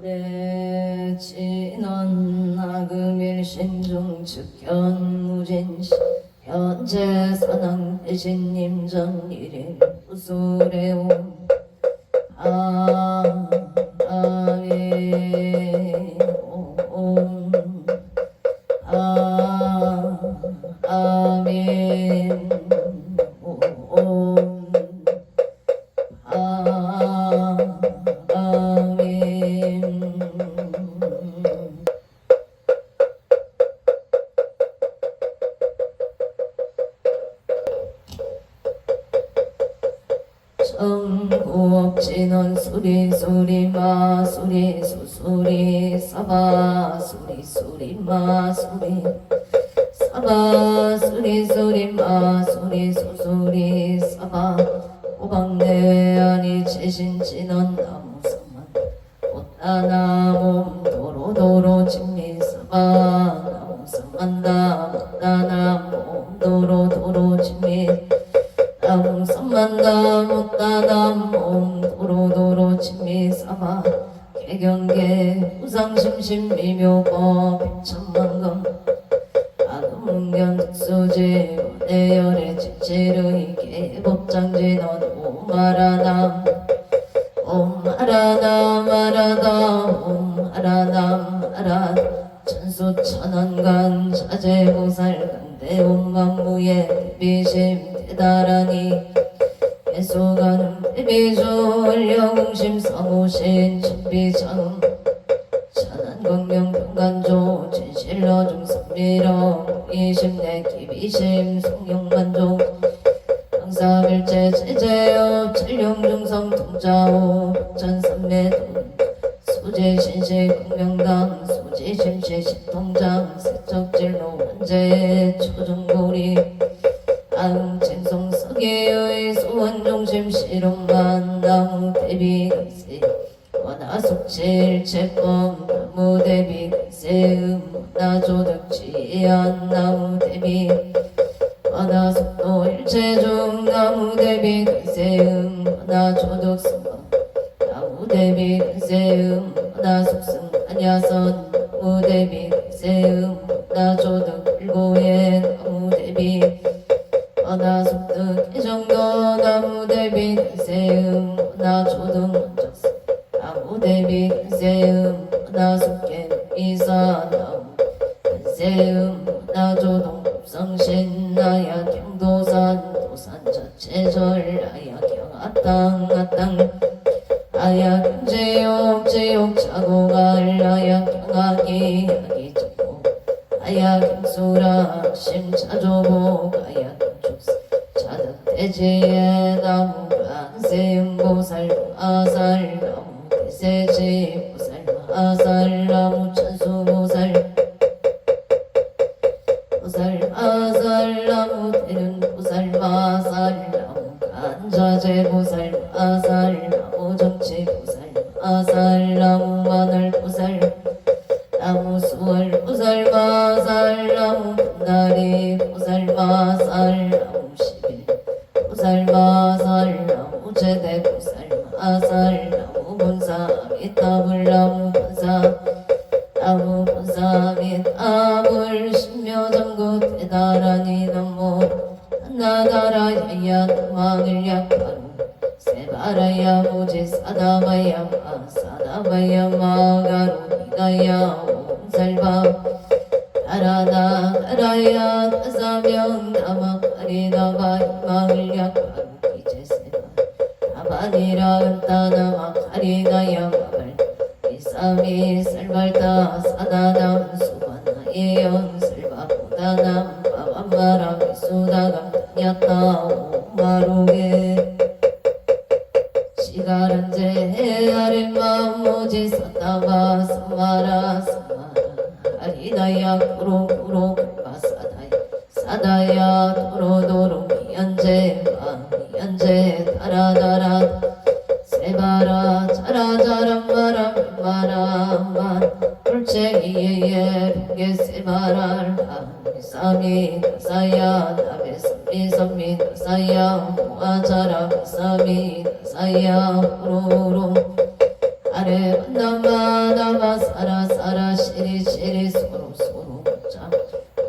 내 진원 나금일신중 측현무진시 현재 선왕 대신님 전일일 구술에온 아멘 아멘 정구업진원 수리수리 마수리 수수리 사바 수리수리 마수리 사바 수리수리 마수리 수수리 사바 호박내외아니 최신진원 나무성만 꽃다나몸 도로도로 진미사바 나무성만다 못다나몸 도로도로 진미 나무성만다 못다나몸 도로도로 진미사바 개경계 우상심심미묘법 백천만금 아금문견 특수지 내열의 직지르이 개법장진원 오마라남 오마라남 마라다 오마라남 마라 천수천원간 자재보살 대온만무예 대비심 대다라니 예수가는 대비조 원려공심 사무신 천비장음 천안광명 평간조 진실러 중선미러 이심내 기비심 성용만조 강사밀제 제제업 찰룡중성 통자오 천삼매돈 소재신시 공명당 소지심시 신통장 세척진로 원제 초중고리 아흥칭송 서계의 소원중심 실험만 나무 대비간세 원하숙칠 채범 나무 대비간세 나조득지안 나무 대비 원하숙도 일체중 나무 대비간세 원하조득승 나무 대비간세 원하숙승 안야선 나무 대비간세 원하조득 일고의 나무 대비 원하숙득 해정도 나무 대비간세 원하조득 원적승 나무 대비간세 원하숙계 이사 나무 간세 원하조동 성신 나야 경도산 도산 자체절 아야 경아땅 아땅 아야 경제욕 제욕 자고갈 아야 경아기 아기 적고 아야 경수라 심자조복 아야 경축사 자득대지의 나무 간세음보살 아살 나무 대세지 보살 아살 나무 천수보살 보살 아살 나무 대륜 보살 마살 나무 간자재 보살 아살 나무 정치 보살 아살 나무 마늘 보살 나무 수월 보살 마살 나무 분다리 보살 마살 나무 시빌 보살 마살 나무 제대 보살 마살 나무 본사 미타불 나무 본사 나무 본사 미타불 신묘정구 대다라니 남모 한나다라 야야 왕을 약바로 세바라야 무지 사다바야 마 사다바야 마가로 니가야 옴살바 다라다 다라야 다사명 다마카리다바 왕을 약바로 기제세바 다바니라 은따나마 카리다야 마발 이사미 살발다 사다담 수바나예 연슬바 보다남 바밤마라 미수다감 냐타 오마로게 시가란제 아랫마음 모지 사다바 사마라 사마라 아리다야 구로구로 바사다야 사다야 도로도로 미연제 미연제 다라다라 세바라 자라자라 마라만 불체이에 북에 세바랄 사미 사야 나베 선미 선미 사야 모아자라 사미 사야 호로로 아래 만나마나마 사라 시리 소로 자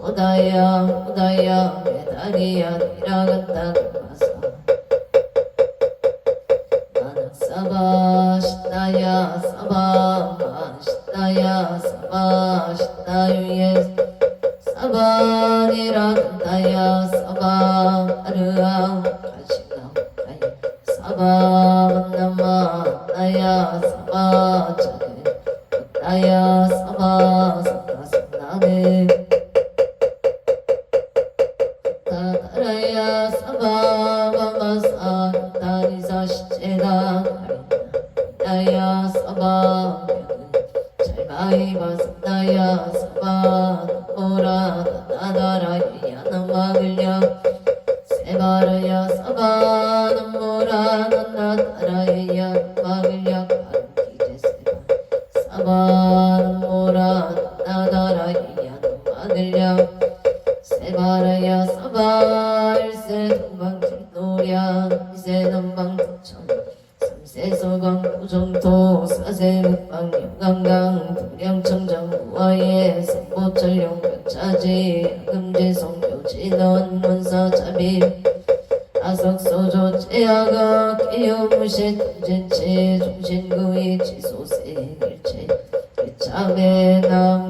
오다야 메다리야 니라간다 도마사 사바 시타야 사바 시타야 사바 시타유예 사바니라 간다야 사바 아르아 가시나 사바 만나마 나야 사바 차게 나야 사바 사바사나네 다라야 사바 마마사 다리사 시체다 나야 사바 잘바이바 나야 사바 오라 나다라 야나마글려 세바라야 사바 남모라 나다라야 마글려 가르키제 사바 남모라 나다라 야나마글려 세바라야 사바 일세 동방질노랴 이세 남방부천 삼세 서방 고정토 사세 묵방 영강강 동량청정 무화예 삼보철령 백차지 금지성 묘진원 원사 자비 아석소조 제아가 기요무시 통진치 종신구이 지소세 일체 일참의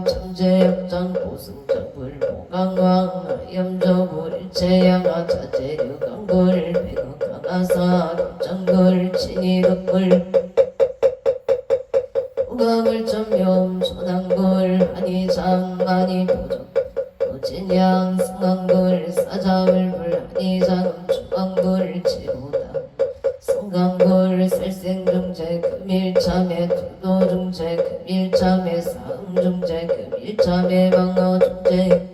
청제역장 보승정불 보강왕 염저불 일체양아 자제류강불 백억강아사 경장불 친이덕불 우강을 점염 초당불 한이장 한이보정 도진양 승강불 사자울불 한이장 중강불 지로다 성강불 살생중재 금일참에 도중재 금일참에 사음중재 금일참에 방어중재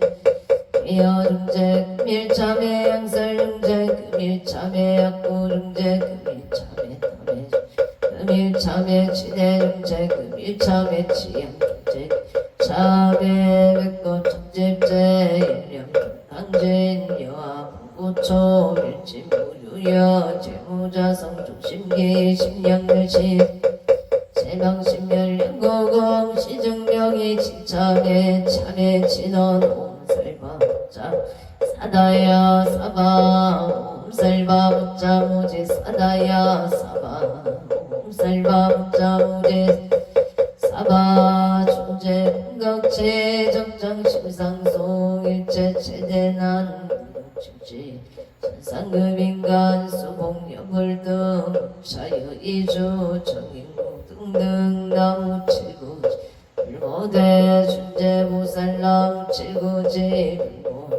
기여중재 금일참에 양설중재 금일참에 약구중재 금일참에 탐해 금일참에 진해중재 금일참에 치양중재 참에 백도 청집재 일령 강진 여하 부부초 일진무유여 재무자성 중심기 심량멸시 제방신멸량고공 시증명이 진참에 참에 진원 옴살바자 사다야 사바 옴살바자 무지 사다야 사바 옴살바자 무지 사바 중재 공각체 적장 심상송 일체 최대난 중지 천상급인간 수봉여불 등 자유이주 정인국 등등 나무치구 불모대 준재보살람 칠구지 불모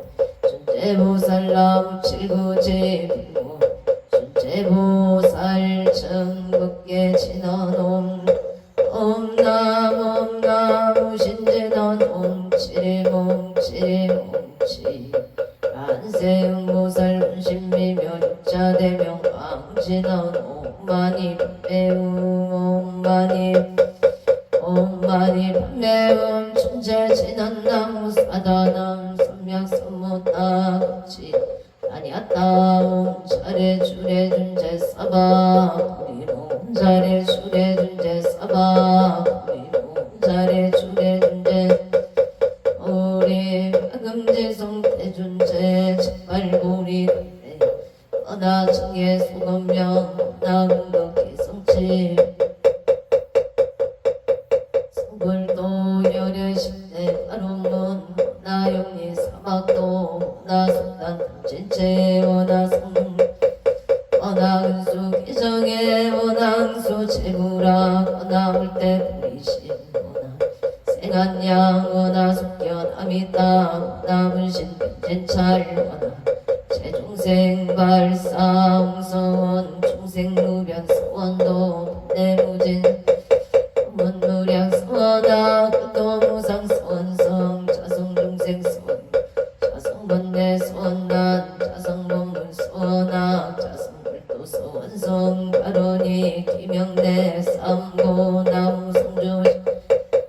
준재보살람 칠구지 불모 준재보살 천국계 진원옴 옴나무 신진원 옴치리몽 치리몽치 안세음보살 운신미묘 육자대명 왕진원 옴마니 매움 옴마니 매움 충재진원나무 사다남 선명선무따같이 아니았다 옴자리 주례준재 사바 옴자리 주례준재 사바 옴자리 주례준재 우리 금지성 대준재 책발고리 어나청의 소금명 나응덕의 성치 성불도 열여십대 바로문 나용리 사막도 나속단 진체 원하성 원항수 기정의 원항수 제구라 원나물때 보이신 원항 생한양 원하숙견 아미따 원나문신 변진찰 원항 제중생 발사홍서원 중생무변 서원도 내무진 원무량 서원아 끝도무상 서원성 자성중생 서원 자성번내 서원난 자성본문 서원아 자성불도 서원성 가론이 기명내 삼고 나무성주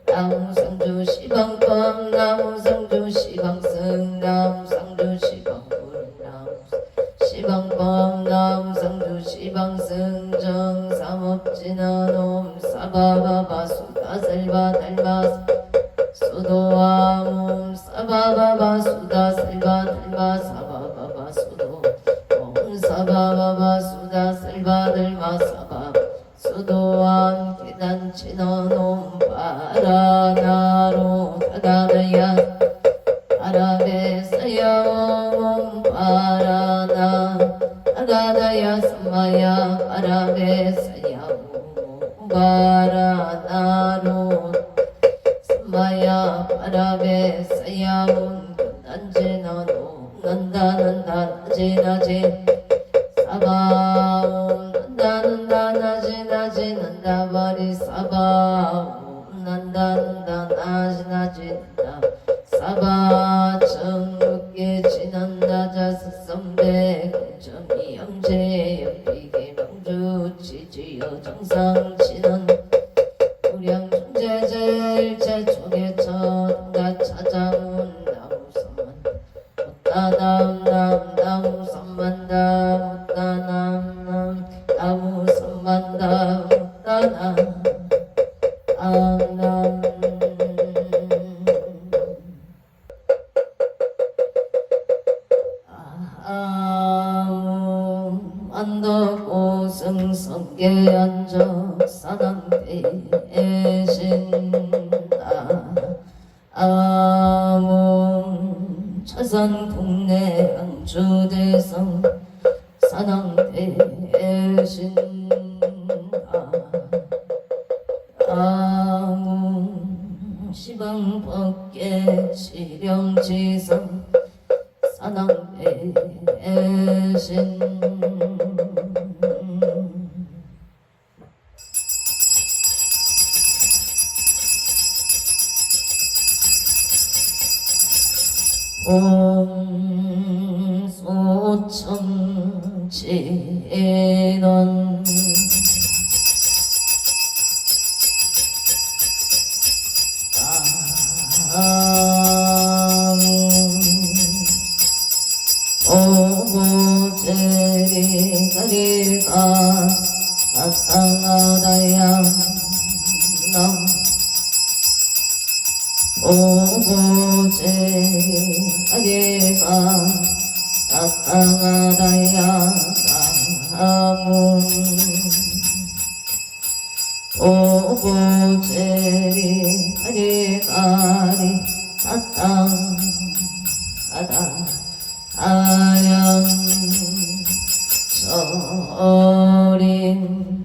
나무상주 시방법 나무상주 시방승 나무상주 시방불 시방법 나무상주 시방승 정상 삼업지는 옴 사바바바 수다 살바 달마 수도와 옴 사바바바 수다 살바 달마 사바바바 수도 옴 사바바바 수다 살바 달마 사바 수도와 계단치는 옴 바라나로 다다나야 아라베사야 옴 바라나 아가다야 삼마야 아라베사야 옴 바라나로 삼마야 아라베사야 옴 난지나노 난다난다 나지나지 사바 옴 난다난다 나지나지 난다바리 사바 옴 난다난다 나지나지 난다 사바 정육계 지난다 자스선배 금점이 영재 연비계 명주 지지여 정상 진원 우량 중재제일체 초계처 찾아온 나무선만 못다남 나무선만다 못다남 나무선만다 못다남 암남 안덕오승성계 앉아 사당대에 신다 아문 차산 국내 양주대성 사당대에 신다 아문 시방법계 지령지성 사당대에 신 옴 소천지넌 오고제리 가리가 나타나다야 남 오고제리 가리가 나타나다야 나문 오고제리 가리가리 나타나다 아양 서린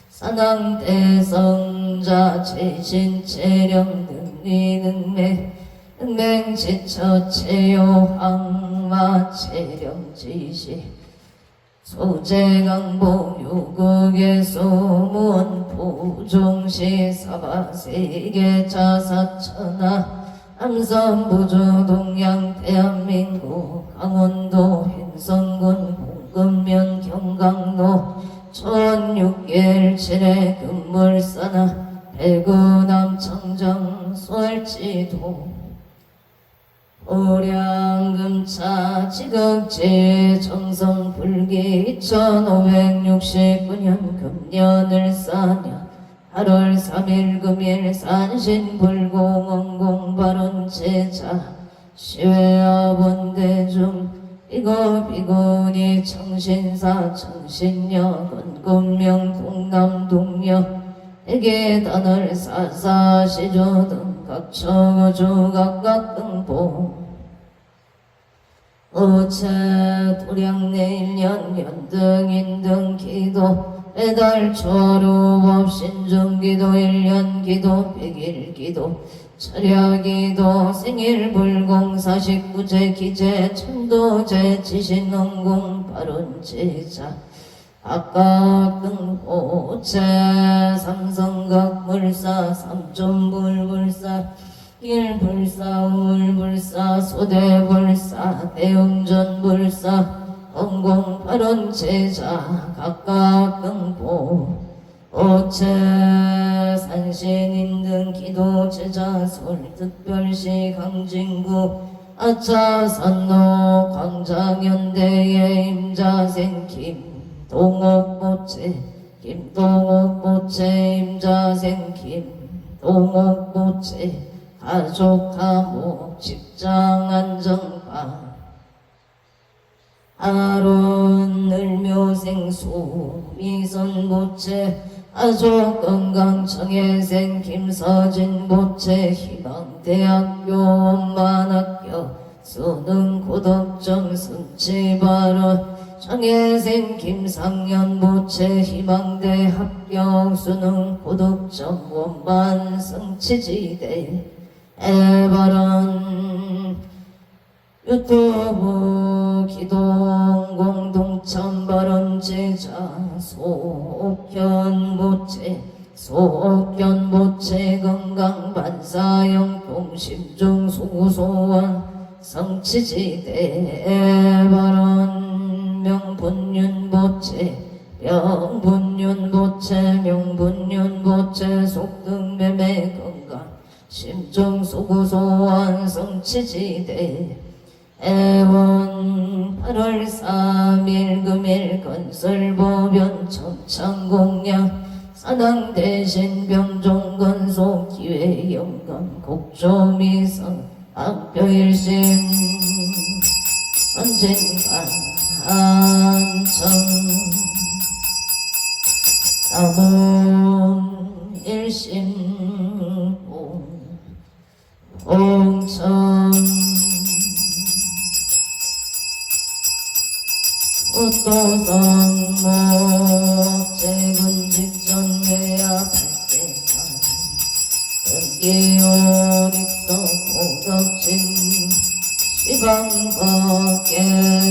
산왕대성자 최신체령 능리능매 능맹지처 체요항마 체령지시 소재강보 유국의 소무원 보종시 사바세계 자사천하 남선부주 동양 대한민국 강원도 행성군 봉금면 경강로 천6개일 칠해 금물사나 대구남 청정 소알지도 오량금차 지극지 정성불기 2569년 금년을 사냐 8월 3일 금일 산신불공원공발원 제자 시외아본대중 비거비고니 청신사 청신녀 건건명 동남동녀 대계단을 사사시조 등 각처주 각각 등보 오체 도량내일년 연등인등 기도 매달 초루법 신중기도 1년 기도 100일 기도 철야기도 생일불공 49제 기제 천도제 지신원공 발원제자 각각등호체 삼성각불사 삼존불불사 일불사 우물불사 소대불사 대웅전불사 원공발원제자 각각등보 오체 산신인등 기도제자 서울특별시 강진구 아차산로 광장현대의 임자생 김동옥보채 김동옥부채 임자생 김동옥부채 가족 감옥 직장 안정반 아론 을묘생수 미선부채 가족 건강 청해생 김서진 부채 희망대학교 원만학교 수능 고덕정 승치발언 청해생 김상현 부채 희망대 합격 수능 고덕정 원만 승치지대 애발언 유튜브 기동 공동참 발언 제자 소옥현 부채 건강 반사형 동심중 소소원 성취지대 발언 명분윤 부채 속등매매 건강 심중 소구소원 성취지대 애원 8월 3일 금일 건설보변 청창공양 산항대신 병종건소 기회영감 곡조미선 악표일심 선진관 안청 남원 일심 홍천 우토성목 재군직전외야 발대산 금기오닉서 고덕진 시방법계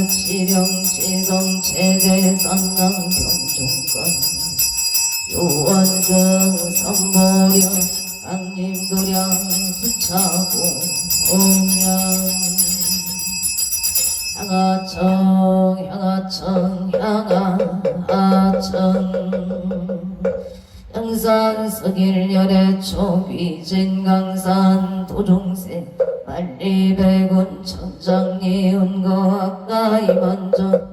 치령치성 체대산남 병종권 요원승 선보령 강림도량 수차고 옹양 향하청 양산 서길열의 위진 강산 도종새 만리백운 천장리운거 가까이 먼저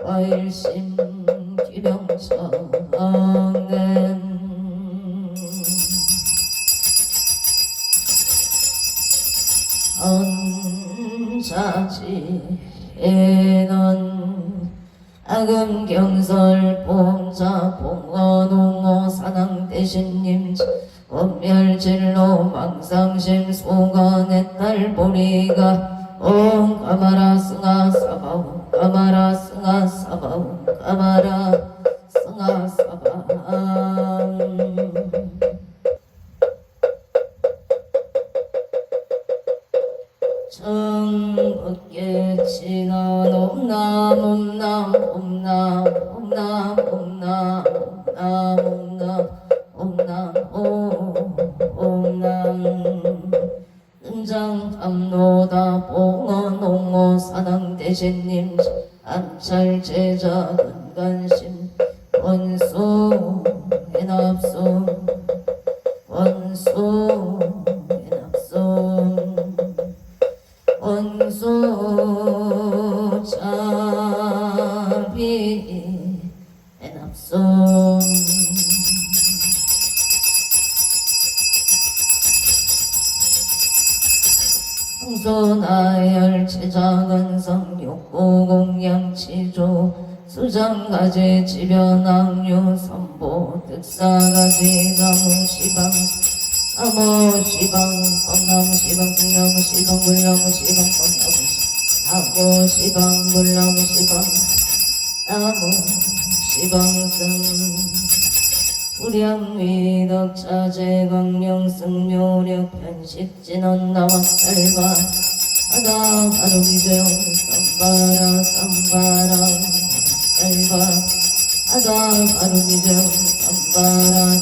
과일심 기병청낸 언자지에는 아금경설 봉자 봉어농어 산항대신님 원멸진로 망상심 소관의 딸보리가 옹 까마라 승아 사바옹 까마라 승아 사바옹 까마라 승아 사바옹 청밖에 지난 옴남 은장감로다 봉어농어 산항대신님 암찰제자 근간심 원수 해납소 원수 자비 해납소 성소나열 제자근성 욕구공양치조 수장가지 지변악류 선보 득사가지 나무시방 뻔나무시방 승나무시방 물나무시방 뻔나무시방 물나무시방 나무시방승 불량위덕자재 강령승묘력 편식진언 나왔살바 하다 바로기정 쌈바라 살바 하다 바로기정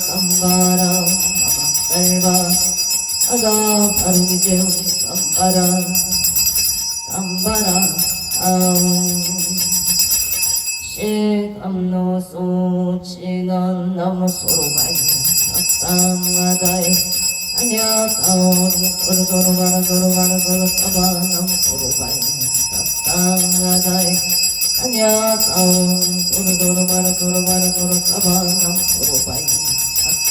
쌈바라 살바 하다 바로기정 쌈바라 시감노소 진한 나무소로바이 낙당하다이 아냐다온 도로바라 싸바 나무소로바이 낙당하다이 안야다운 소르도로 바라 소로 바라 소로 사바남 소로 바이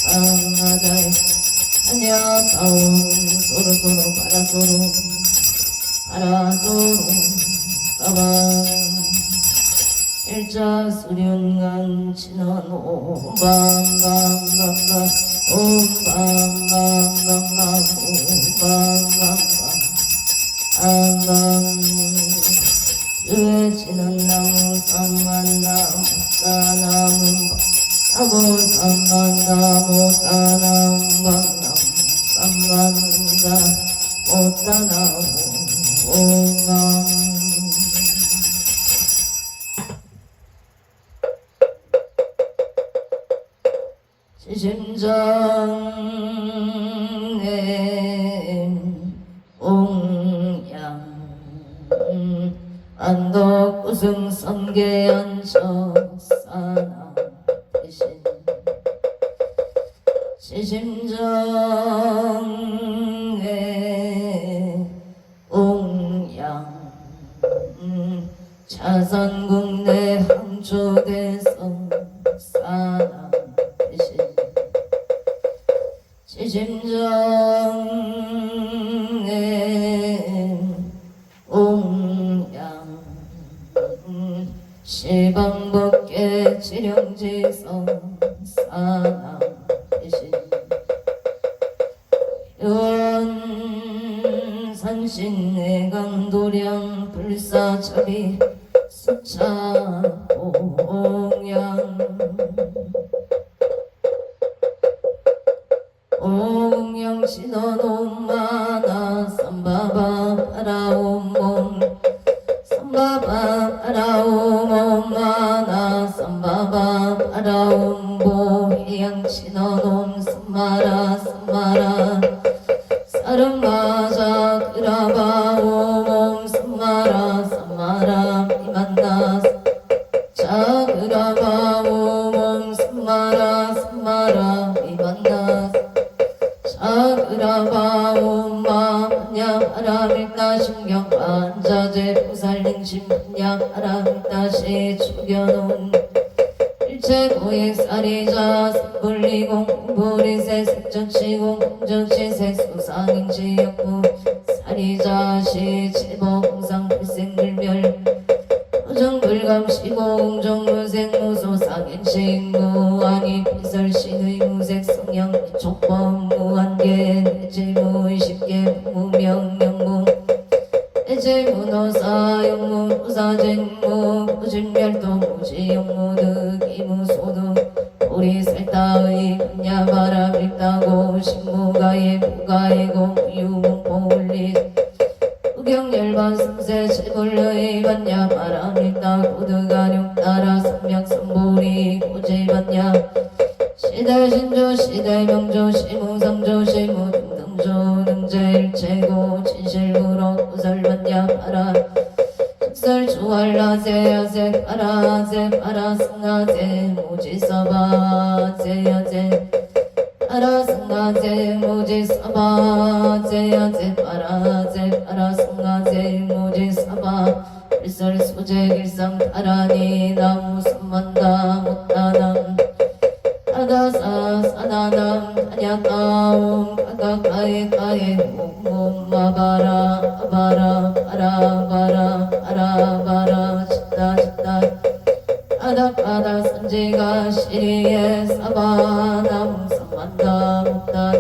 아까나다이 안야다운 소르도로 바라 소로 바라 소로 사바 일자 수련간 진원 옴밤밤밤밤 옴밤밤밤밤 옴밤밤밤 암밤 주의치는 나무 삼만나무 따나무 나무 삼만나무 따나무 삼만나 못따나무 옴밤 지심정내 옹양 안덕 우승 성계연처 사나 대신 지심정내 옹양 자선국내 항초대성 사나 대신 지심정내 옹양 시방법계 지령지성 사나 대신 연산신내강도량 불사차비 수차옹양 옹양신원옴마나 삼바바 파라옴옴 삼바바 파라옴옴마나 삼바바 파라옴보 해양신원옴 삼마라 삼마라 사름마자 그라바옴옴 삼마라 삼마라 이만나 자그라바옴옴 삼마라 삼마라 이만나 자그라바옴마 반야하라밀다 신경 반자제 부살링심 반야하라밀다시 죽여놓은 일체고액사리자 삼불리공 공불이세 색전시공 공전시세 수상인지역부 사리자시 칠보공상 불생불멸 무정불감시고 공정무생무소 상인시무아니 피설신의 무색 성형 촉범 무한계 내질무의식계 무명명무 내질무노사 영무 무사쟁무 무진멸도 무지영무 득이무소득 우리살다의 분야바람 읽다고 신무가의 무가의고 유공포울리 우경열반 삼세 칠불의 반야 바람 읽다 고드가룡 따라 삼명삼보리 고지반야 시대신조 시대명조 시무상조 시무등등조 등제일체고 진실구로 구설반야 바라 즉설주활라세 야세 파라세 파라승하세 무지서바세 야세 파라승하세 무지서바세 야세 파라세 파라승하세 무지서바 일설소재길상 타라니 나무 삼만다 못다남 사다사 사다남 하냐따옴 가가가에가에 옴마바라 아바라 바라바라 바라바라 짓다 짓다 아다바다 선지가 시리에 사바남 삼만다 못다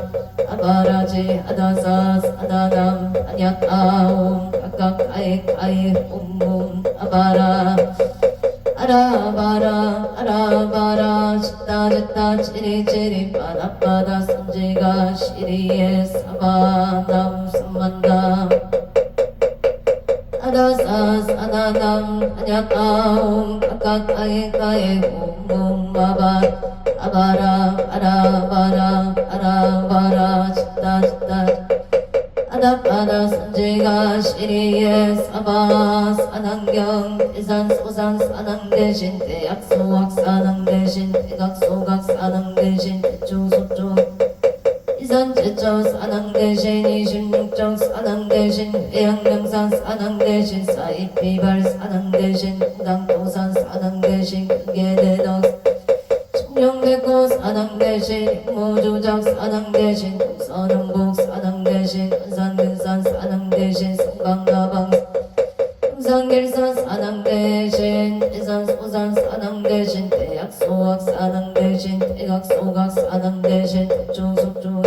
아바라지 아다사 사다남 하냐따옴 가가가에가에 옴 아바라 아라바라 아라바라 짓다 짓다 찌리찌리 바다바다 선지가 시리에 사바남 삼만다 아다사 사다남 하냐따옴 가까이가에 옴마바 아바라 아라바라 아라바라 짓다 짓다 아다바다 선지가 시리에 사바 산안경 대산 소산 산안 대신 대약소학 산안 대신 대각소각 산안 대신 대초소초 이사 이산제처 사당 대신 26정 사당 대신 해양명산 사당 대신 사이비발 사당 대신 당도산 사당 대신 크게대덕 청룡백호 사당 대신 모조작 사당 대신 동서남북 사당 대신 한산근산 사당 대신 성강가방 성길산 사당 대신 대산소산 사당 대신 대약소학 사당 대신 대각소각 사당 대신 대조속조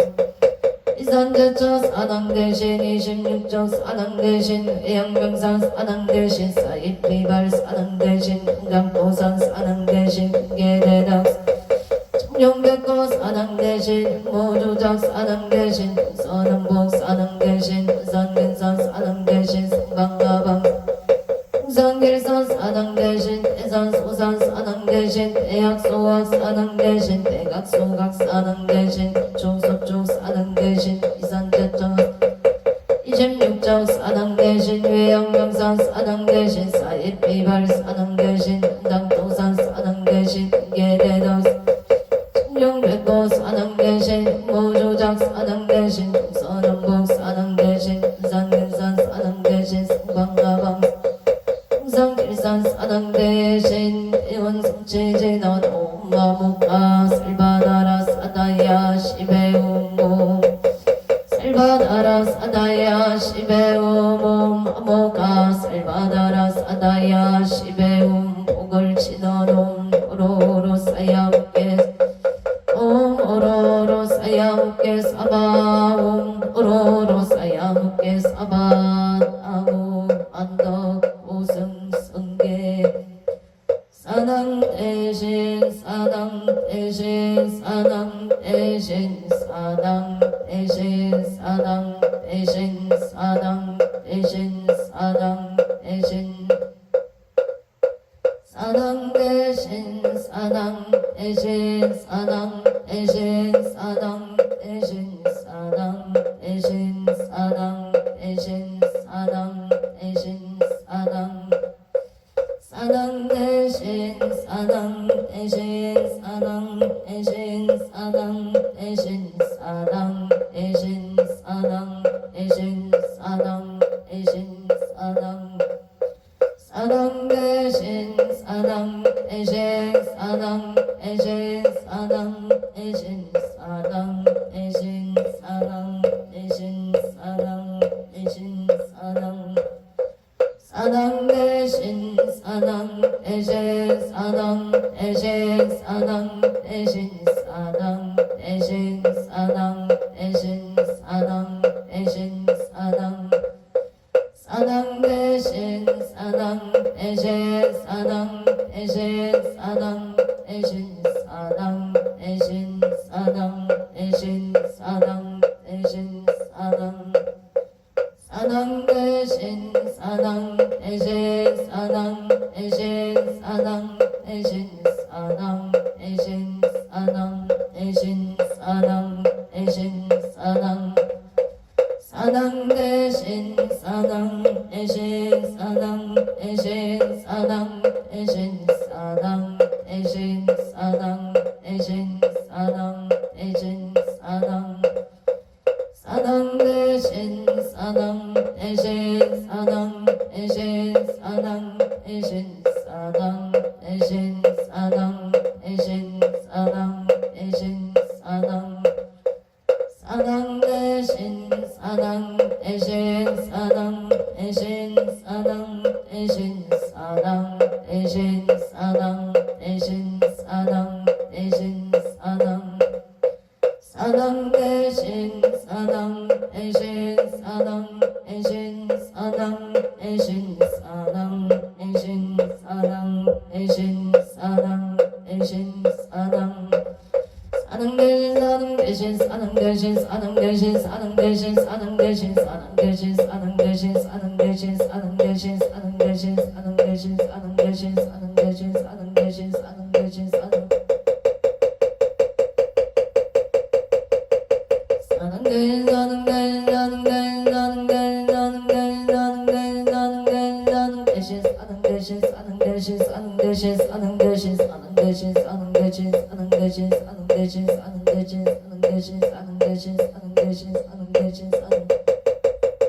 이산제처 사당 대신 26정 사당 대신 해양명산 사당 대신 사이비발 사당 대신 금강도산 사당 대신 크게대덕 청룡백호 사당 대신 모조작 사당 대신 동서남북 사당 대신 한산근산 사당 대신 성강가방 성길산 사당 대신 대산소산 사당 대신 대약소학 사당 대신 대각소각 사당 대신 대조속조 사당 대신 이산제처 26정 사당 대신 해양명산 사당 대신 사이비발 사당 대신 당도산 사당 대신 크게대덕 청룡백호 사당 대신 모조작 사당 대신 동서남북 사당 대신 한산근산 사당 대신 성강가방 성길산 사당 대신 원성체제나도 마무카 살바나라 사다야 시베우모 살바나라 사다야 시베우모 마무카 살바나라 사다야 시베움 복을 치너놈 오로로 사야무게 오로로 사야무게 사바옴 오로로 사야무게 사바아무 안덕 오승성계 사당 대신 사당 대신 사당 대신 사당 대신 사당 대신 사당 대신 사당 대신 사당 대신 사당 대신 사당 대신 사당 대신 사당 대신 사당 대신 사당 대신 사당 사당 대신 사당 대신 사당 대신 사당 대신 사당 대신 사당 대신 사당 대신 사당 사당 대신 사당 대신 사당 대신 사당 대신 사당 대신 사당 대신 사당 대신 사당 사당 대신 사당 대신 사당 대신 사당 대신 사당 대신 사당 대신 사당 대신 사당 사당 대신 사당 대신 사당 대신 사당 대신 사당 대신 사당 대신 사당 대신 사당 사당 대신 사당 대신 사당 대신 사당 대신 사당 대신 사당 대신 사당 대신 사당 사당 대신 사당 대신 사당 대신 사당 대신 사당 대신 사당 대신 사당 대신 사당 사당 대신 사당 대신 사당 대신 사당 대신 사당 대신 사당 대신 사당 대신 사당 사당 대신 사당 대신 사당 대신 사당 대신 사당 대신 사당 대신 사당 대신 사당 사당 대신 사당 대신 사당 대신 사당 대신 사당 대신 사당 대신 사당 대신 사당 사당 대신 사당 대신 사당 대신 사당 대신 사당 대신 사당 대신 사당 대신 사당 대신 사당 대신 사당 대신 사당 대신 사당 대신 사당 대신 사당 대신 사당 대신 사당 사당 대신 사는 대신 사는 대신 사는 대신 사는 대신 사는 대신 사는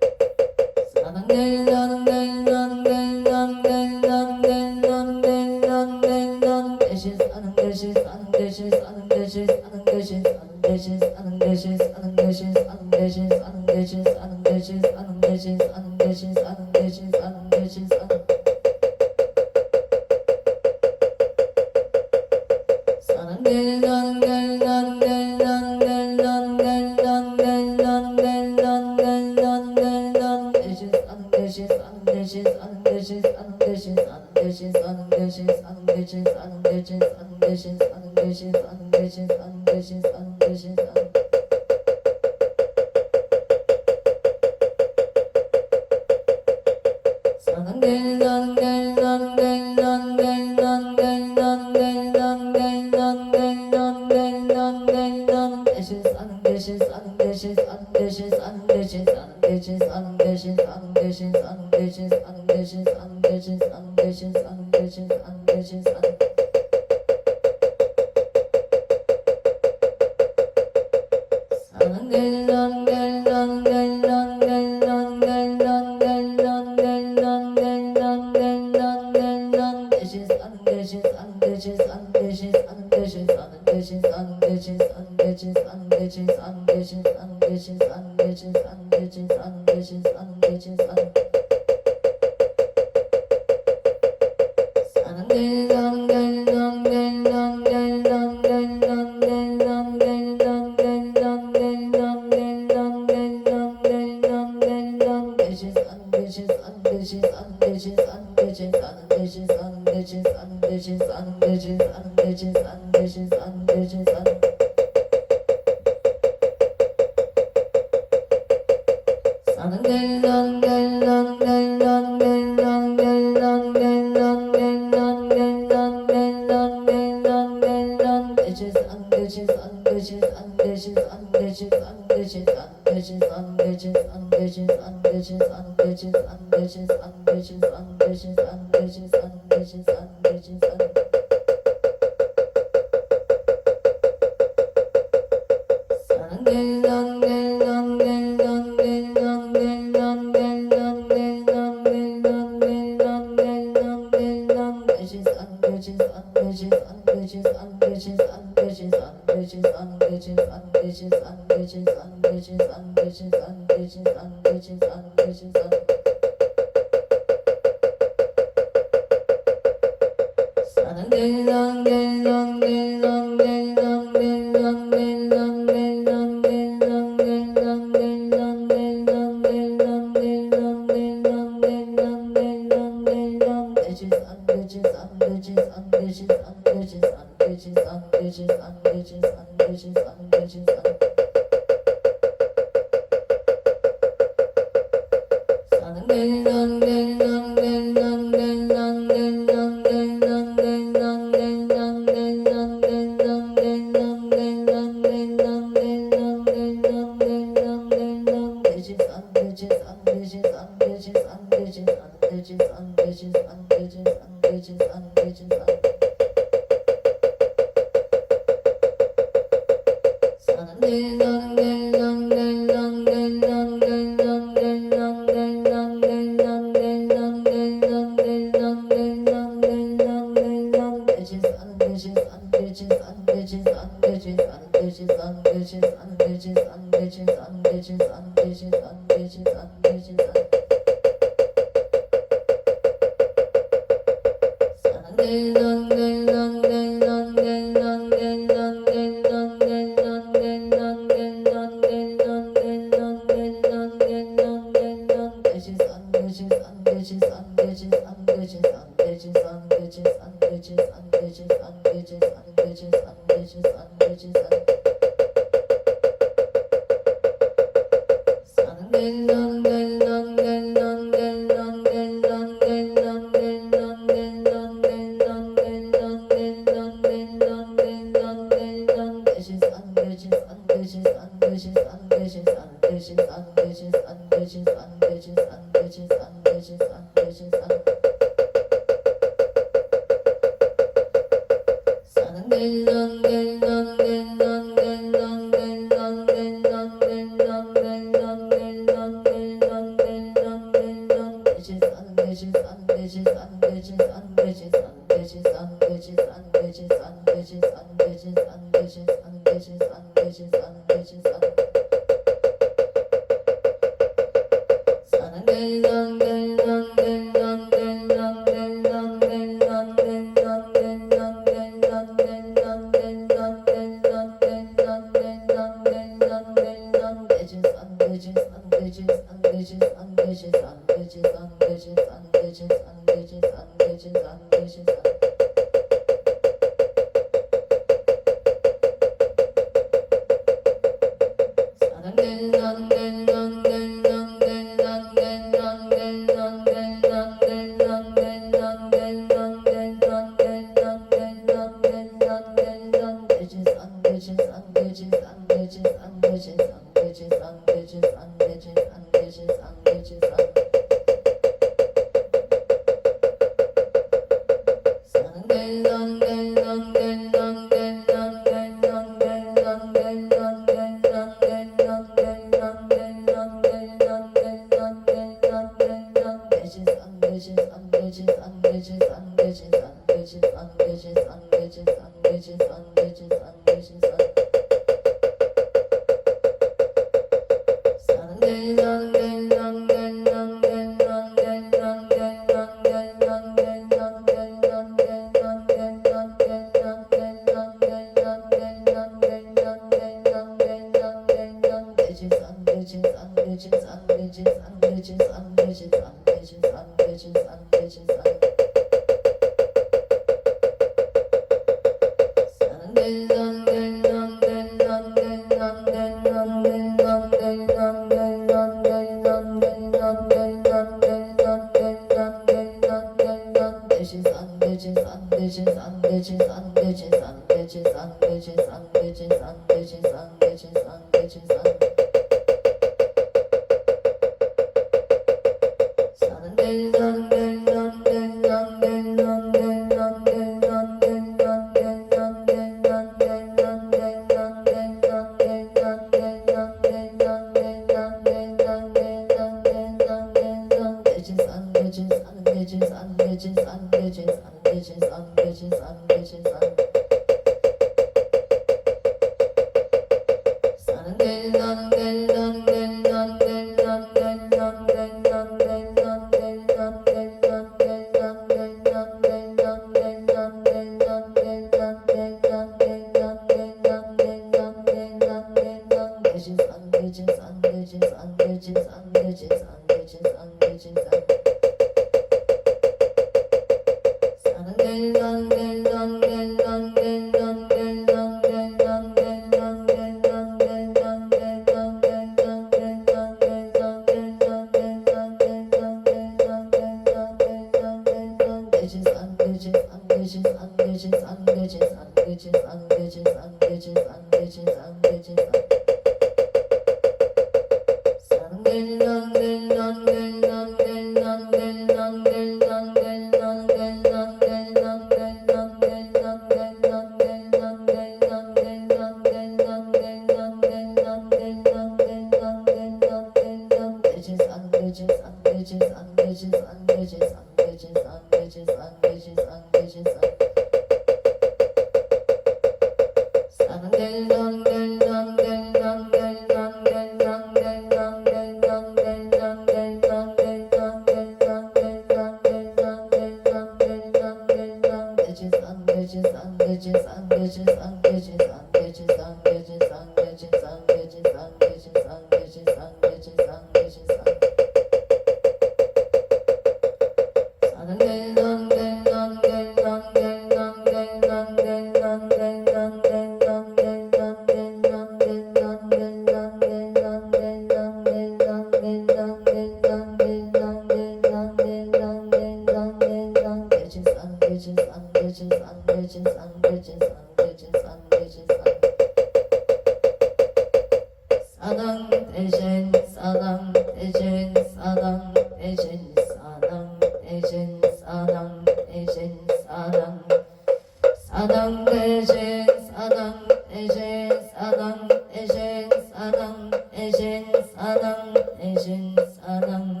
사당 대신 사당 대신 사당 대신 사당 대신 사당 대신 사당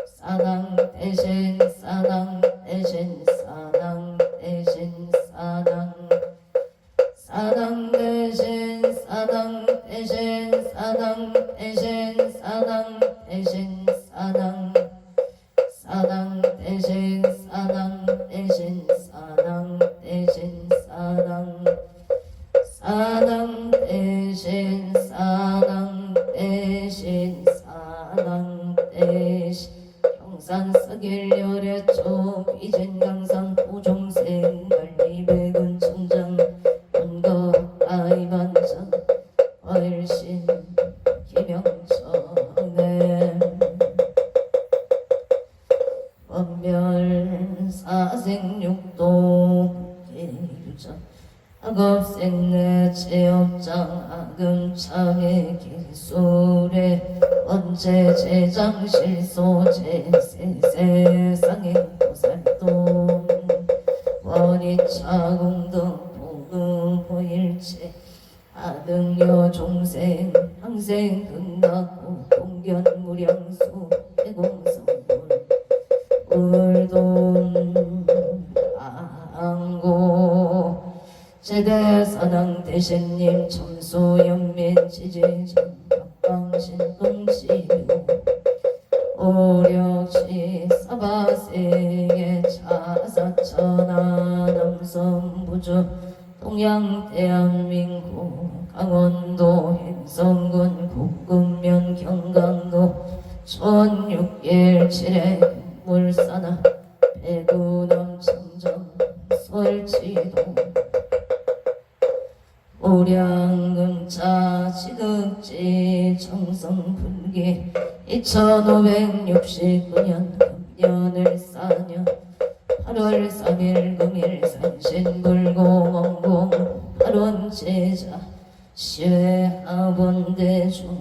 사당 대신 사당 대신 사당 대신 사당 사당 대신 사당 대신 사당 대신 사당 대신 사당 사당 대신 사당 대신 사당 대신 사당 사당 대신 사당 대신 사당 대신 경산 서길열애초 비진강산 보종생 관리백은 청장 원거 아이반장 훨씬 김영천에 원별 사생육도 개유전 학업생내 체업장 아금창의 기술에 언제 제장실소 제세상의 보살동 원이차공등 보금보일체 아등여 종생 항생 극락고 공견무량수 해공성불 울돈 안고 제대사당 대신님 점수연민 지지전 박방신동치유 오력시 사바세계 차사천하 남성부주 동양 대한민국 강원도 행성군 국군면 경강도 촌육일 칠해 물산하 배구남 청정 설치도 오량금자 지극지 정성분기 2569년 금년을 사년 8월 3일 금일 산신불고멍공 8원 제자 시외하본대중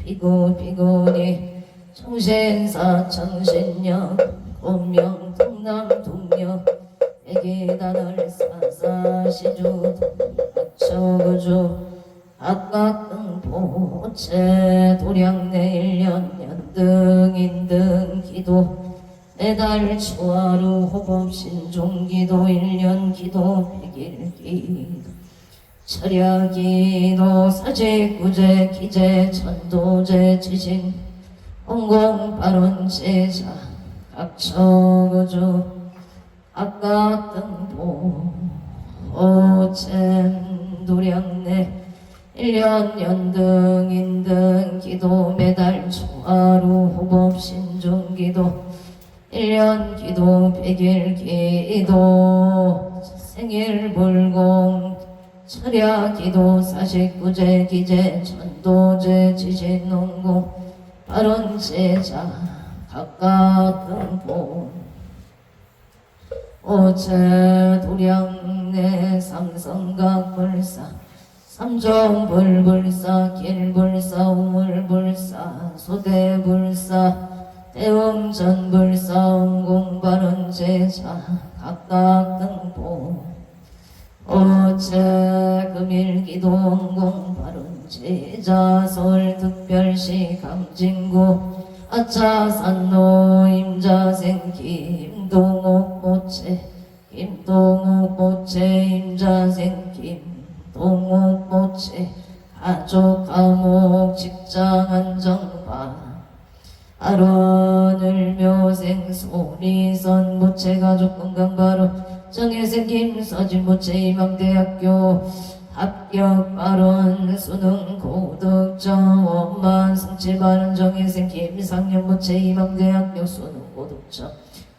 비구비구니 청신사 청신역 본명 동남동역 애기단을 사사시주 학초구주 학각등포체 도량내 일년 연등인등 기도 매달 초하루 호법신종기도 1년 기도 100일 기도 철야기도 사직구제 기제 천도제 지신 홍공발원제자 각처구주 학각등포 오잼 도량내 1년 연등인등 기도 매달 초하루 호법신종기도 1년 기도 100일 기도 생일불공 철야기도 사식구제 기제 천도제 지신농공 발원제자 각각등포 오체 도량내 삼성각불사 삼종불불사 길불사 우물불사 소대불사 대웅전불사 응공발원제자 각각등포 오체 금일기도 응공발원제자 서울특별시 강진구 아차산로 임자생 김동옥모체 김동옥모체 임자생 김동옥모체 가족 감옥 직장 안정반 아론을묘생 소리선 모체 가족 건강바로 정혜생 김서진 모체 희망대학교 합격 발원 수능 고득점 원만 성취 발원 정혜생 김상현 모체 희망대학교 수능 고득점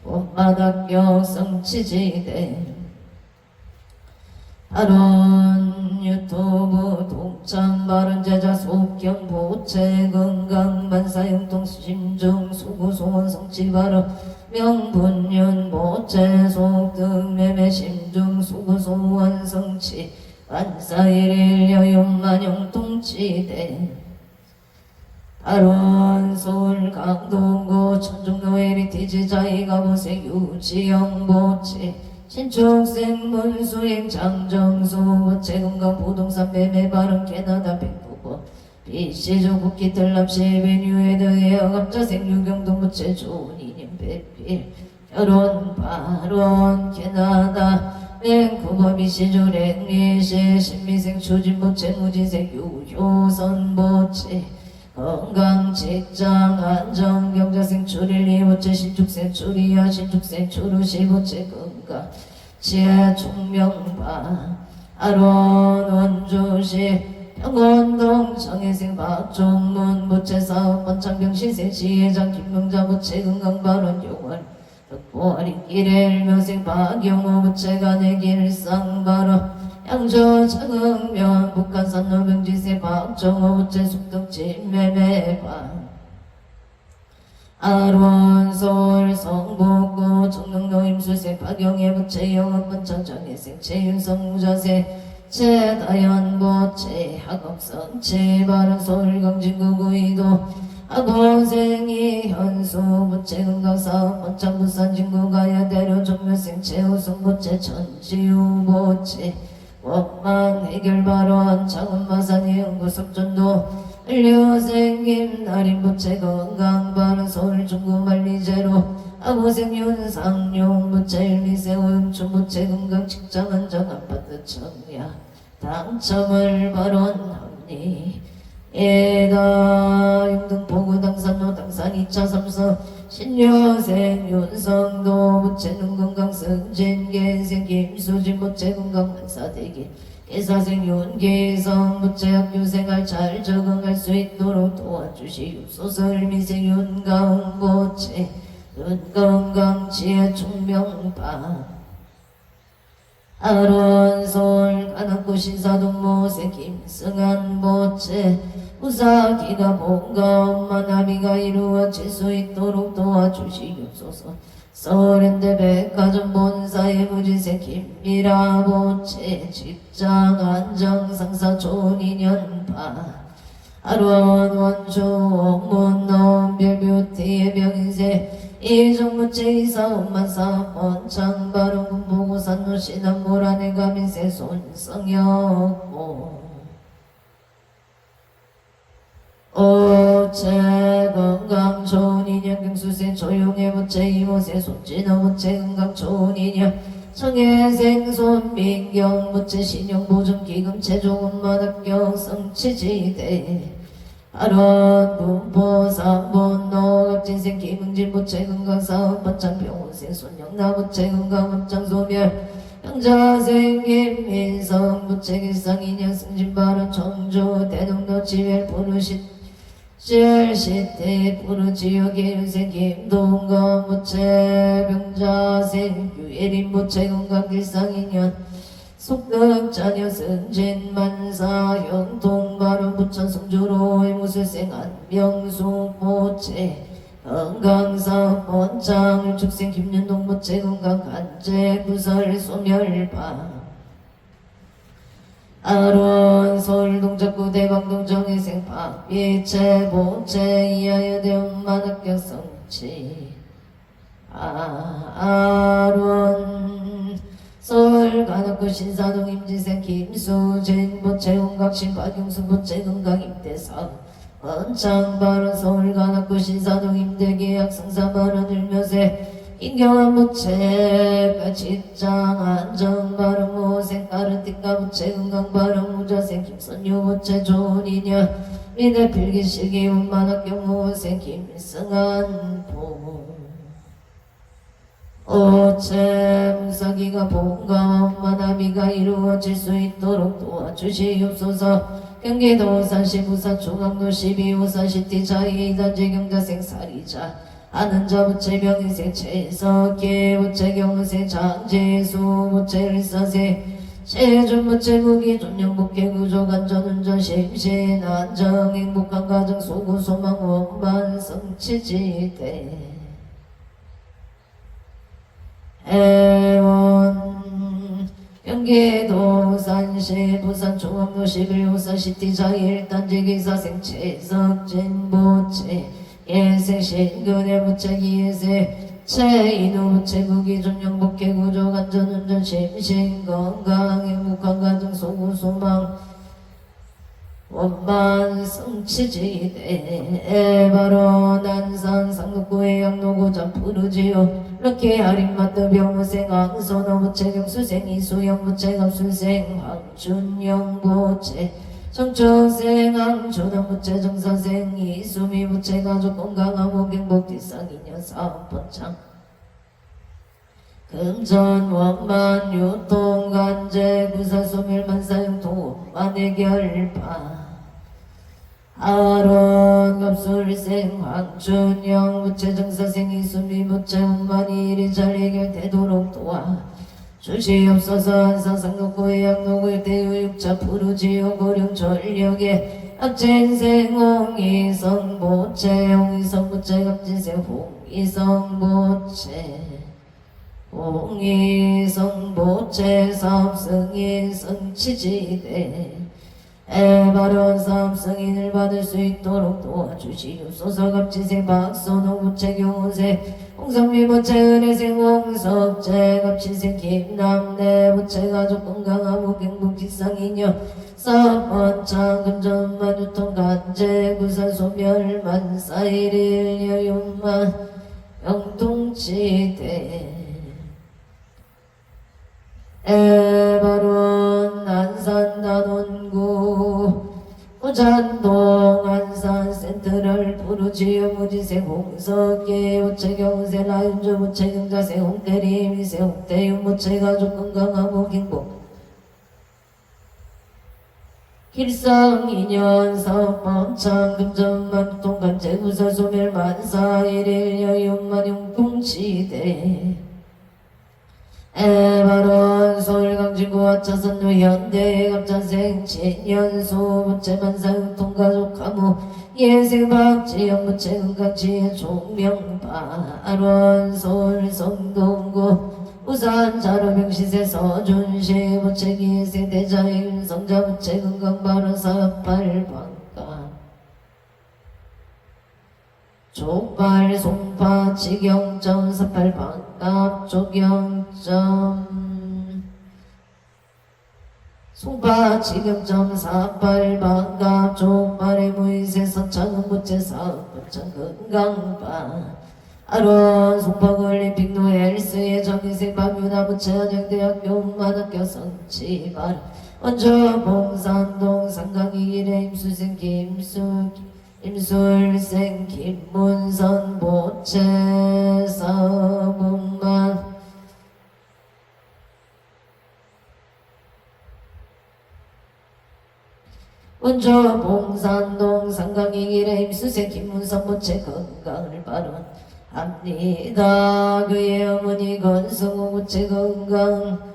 원만 합격 성취지대 발원 유튜브 동참 발원 제자 속경 보체 건강 만사용통 심중 수구 소원 성취 발원 명분윤 모체 속등 매매 심중 수구 소원 성취 만사일일 여윤만용 통치대 발원 서울 강동구 천중로 헤리티지 자이가보세 유지영 보체 신축생 문수행 장정수 부채 건강 부동산 매매 발음 캐나다 백부부 비시조 국기 뜰납시 베뉴에 더해 어감자 생유경동 부채 좋은 인연 배필 결혼 발원 캐나다 랭쿠버 비시조 랭리시 신미생 추진 부채 무지생 유효선 부채 건강 직장 안정 경자생 출일리 부채 신축생 출이야 신축생 출우시 부채 건강 지혜 총명바 아론 원주시 평원동 정혜생 박종문 부채사업 번창병시생 시회장 김명자 부채 건강발원 용월 덕보아리길에 일묘생 박영호 부채가 내길상발원 양조 차극면 북한산 노병지세 박정호 부채 숙덕지 매매방 아론서울 성북구 청릉로 임수생 박영애 부채 영업번창정혜생 최윤성 무자세 최다연 부채 학업성 최바른 서울 강진구 구이도 학원생이 현수 부채 건강사업 번창 부산 진구 가야대로 정묘생 최우승 부채 천지우 부채 원망 해결발원 창원마산이 연구석전도 을려생김 날인부채 건강발원 서울 중구만리제로 아고생 윤상용 부채 일미세 오염춘부채 건강 직장안정 아파트 청야 당첨을 발언합니 에다 영등포구 당산로 당산 2차 3서 신여생 윤성도 부채 눈건강 승진 개생 김수진 부채 건강 만사대기 개사생 윤계성 부채 학교생활 잘 적응할 수 있도록 도와주시옵소서. 일미생 윤가응 부채 눈건강 지혜 총명파 아론솔 가남구 신사동모세 김승한 부채 우사기가 본가 엄마 나비가 이루어질 수 있도록 도와주시옵소서. 서울현대 백화점 본사의 무지세 김미라 부채 직장 안정 상사 좋은 인연파 아론 원주 원문놈 별뷰티의 병인세 이종부채 이사 온만사 원창 바로 군보고 산노 시남모란의 가민세 손성혁고 오채 건강 좋은 인연 경수생 조용해 부채 이모세 손진호 부채 건강 좋은 인연 청해생 손민경 부채 신용보증 기금 최종원만 합격 성취지대 아론 군포 삼본노 갑진생 김응진 부채 건강 사업 번창 병원생 손영나 부채 건강 합장 소멸 영자생 김민성 부채 길상 인연 승진 발언 청주 대동도 지별 부르시 실시대 부르지역의 윤생 김동건 부채 병자생 유예린 부채 건강 길상인연 속덕자녀 승진 만사 영통발언 부천 성주로의 무술생 안명숙 부채 건강사업 번창 축생 김윤동 부채 건강 간제 구설 소멸파 아론 서울 동작구 대방동 정혜생 박비채 보채 이하여 대웅만 합격 성취 아론 서울 간악구 신사동 임지생 김수진 보채 홍각신 박용수 보채 건강 임대사업 원창발언 서울 간악구 신사동 임대계약 성사발언 일묘세 인경한 부채가 직장 안정발언 모생 까르띠까 부채 건강발언 무자생 김선유 부채 좋은 인연 미대 필기시기 운만학경 모생 김승한 보 오채 무사기가 본가 엄마 나비가 이루어질 수 있도록 도와주시옵소서. 경기도 우산시 부산 중앙도 12 우산시티 자이단지 경자생 사리자 아는자 부채 병인생 최석기 부채 경생 장재수 부채 일사세 최준 부채 무기 존영복개 구조 간전 운전 심신 안정 행복한 가정 소구 소망 원반 성취지대 해원 경기도 우산시 부산 중앙도 11 우산시티 자일단지 기사생 최석진 부채 예생 신근의 부채 이예세 체인후부채 구기존 영복해 구조 안전운전 심신건강 행복한 가정 소구소망 원만 성취지대 바로 난산 상급구의 양로고자 푸르지요 럭키 할인마트 병무생 황선어부채 경수생 이수영부채 갑수생 황준영부채 정초생 황준원부채 정사생 이수미부채 가족 건강하고 행복 뒷상이녀 사업번창 금전 원만 유통 간제 구사소멸만 사용통 원만의 결파 아론 갑술생 황춘영 부채정사생 이수미부채 원만이 일이 잘 해결되도록 도와 주시옵소서. 한사상록구의 양록의 대유육자 푸르지요 고령 전력의 합진생 홍이성보채 홍이성보채 갑진생 홍이성보채 홍이성보채 사업승인 성취지대 바로 사업승인을 받을 수 있도록 도와주시옵소서. 갑진생 박선홍부채 경호세 홍성미부채 은혜생 홍석재 갑진생 김남래부채 가족 건강하고 행복 뒷상이녀 사업번창 금전만 유통 간제 구사소멸 만사일일 여윤만 영통지대 에바론 안산 단원구 우잔동 안산 센트럴 푸르지요 무지생 홍석계 우체경세 라윤주 무체경자세 홍대리 미세 홍대윤 무체 가족 건강하고 행복 길상 인연 사업번창 금전만 통간제 구사소멸 만사일일 여윤만 용통지대 에바론 서울강진구 하차선로 현대 갑자생 진연수 부채만사육통가족 가무 예생박지영 부채금강지의 종명바론 서울 성동구 우산 자로병시세 서준시 부채기예생 대자의 윤성자 부채금강바론 사팔방가 족발 송파 직영점 48방갑 조경점 송파 직영점 48방갑 족발의 무이세 서창은 부채 사업번창 건강바 아론 송파굴리 빅노 헬스의 정의생 박유나 부채 한양대학교 음반학교 성치발 원조 봉산동 상강이 길의 임수생 임술생 김문선 보채 사문만 원조 봉산동 상강이 길의 임수생 김문선 보채 건강을 발언합니다. 그의 어머니 건승우 보채 건강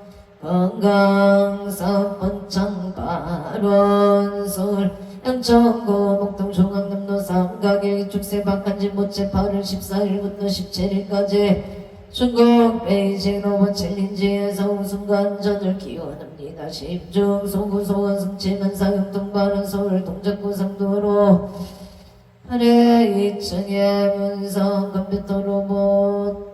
사번창 발언 서울 양천구 목동 중앙남로 삼각일 축세 박한지 모채 8월 14일부터 17일까지 중국 베이징 로봇 챌린지에서 우승관전을 기원합니다. 심중 소구 소원 성취만 사육동 발언 서울 동작구 상도로 아래 2층에 문성 컴퓨터 로봇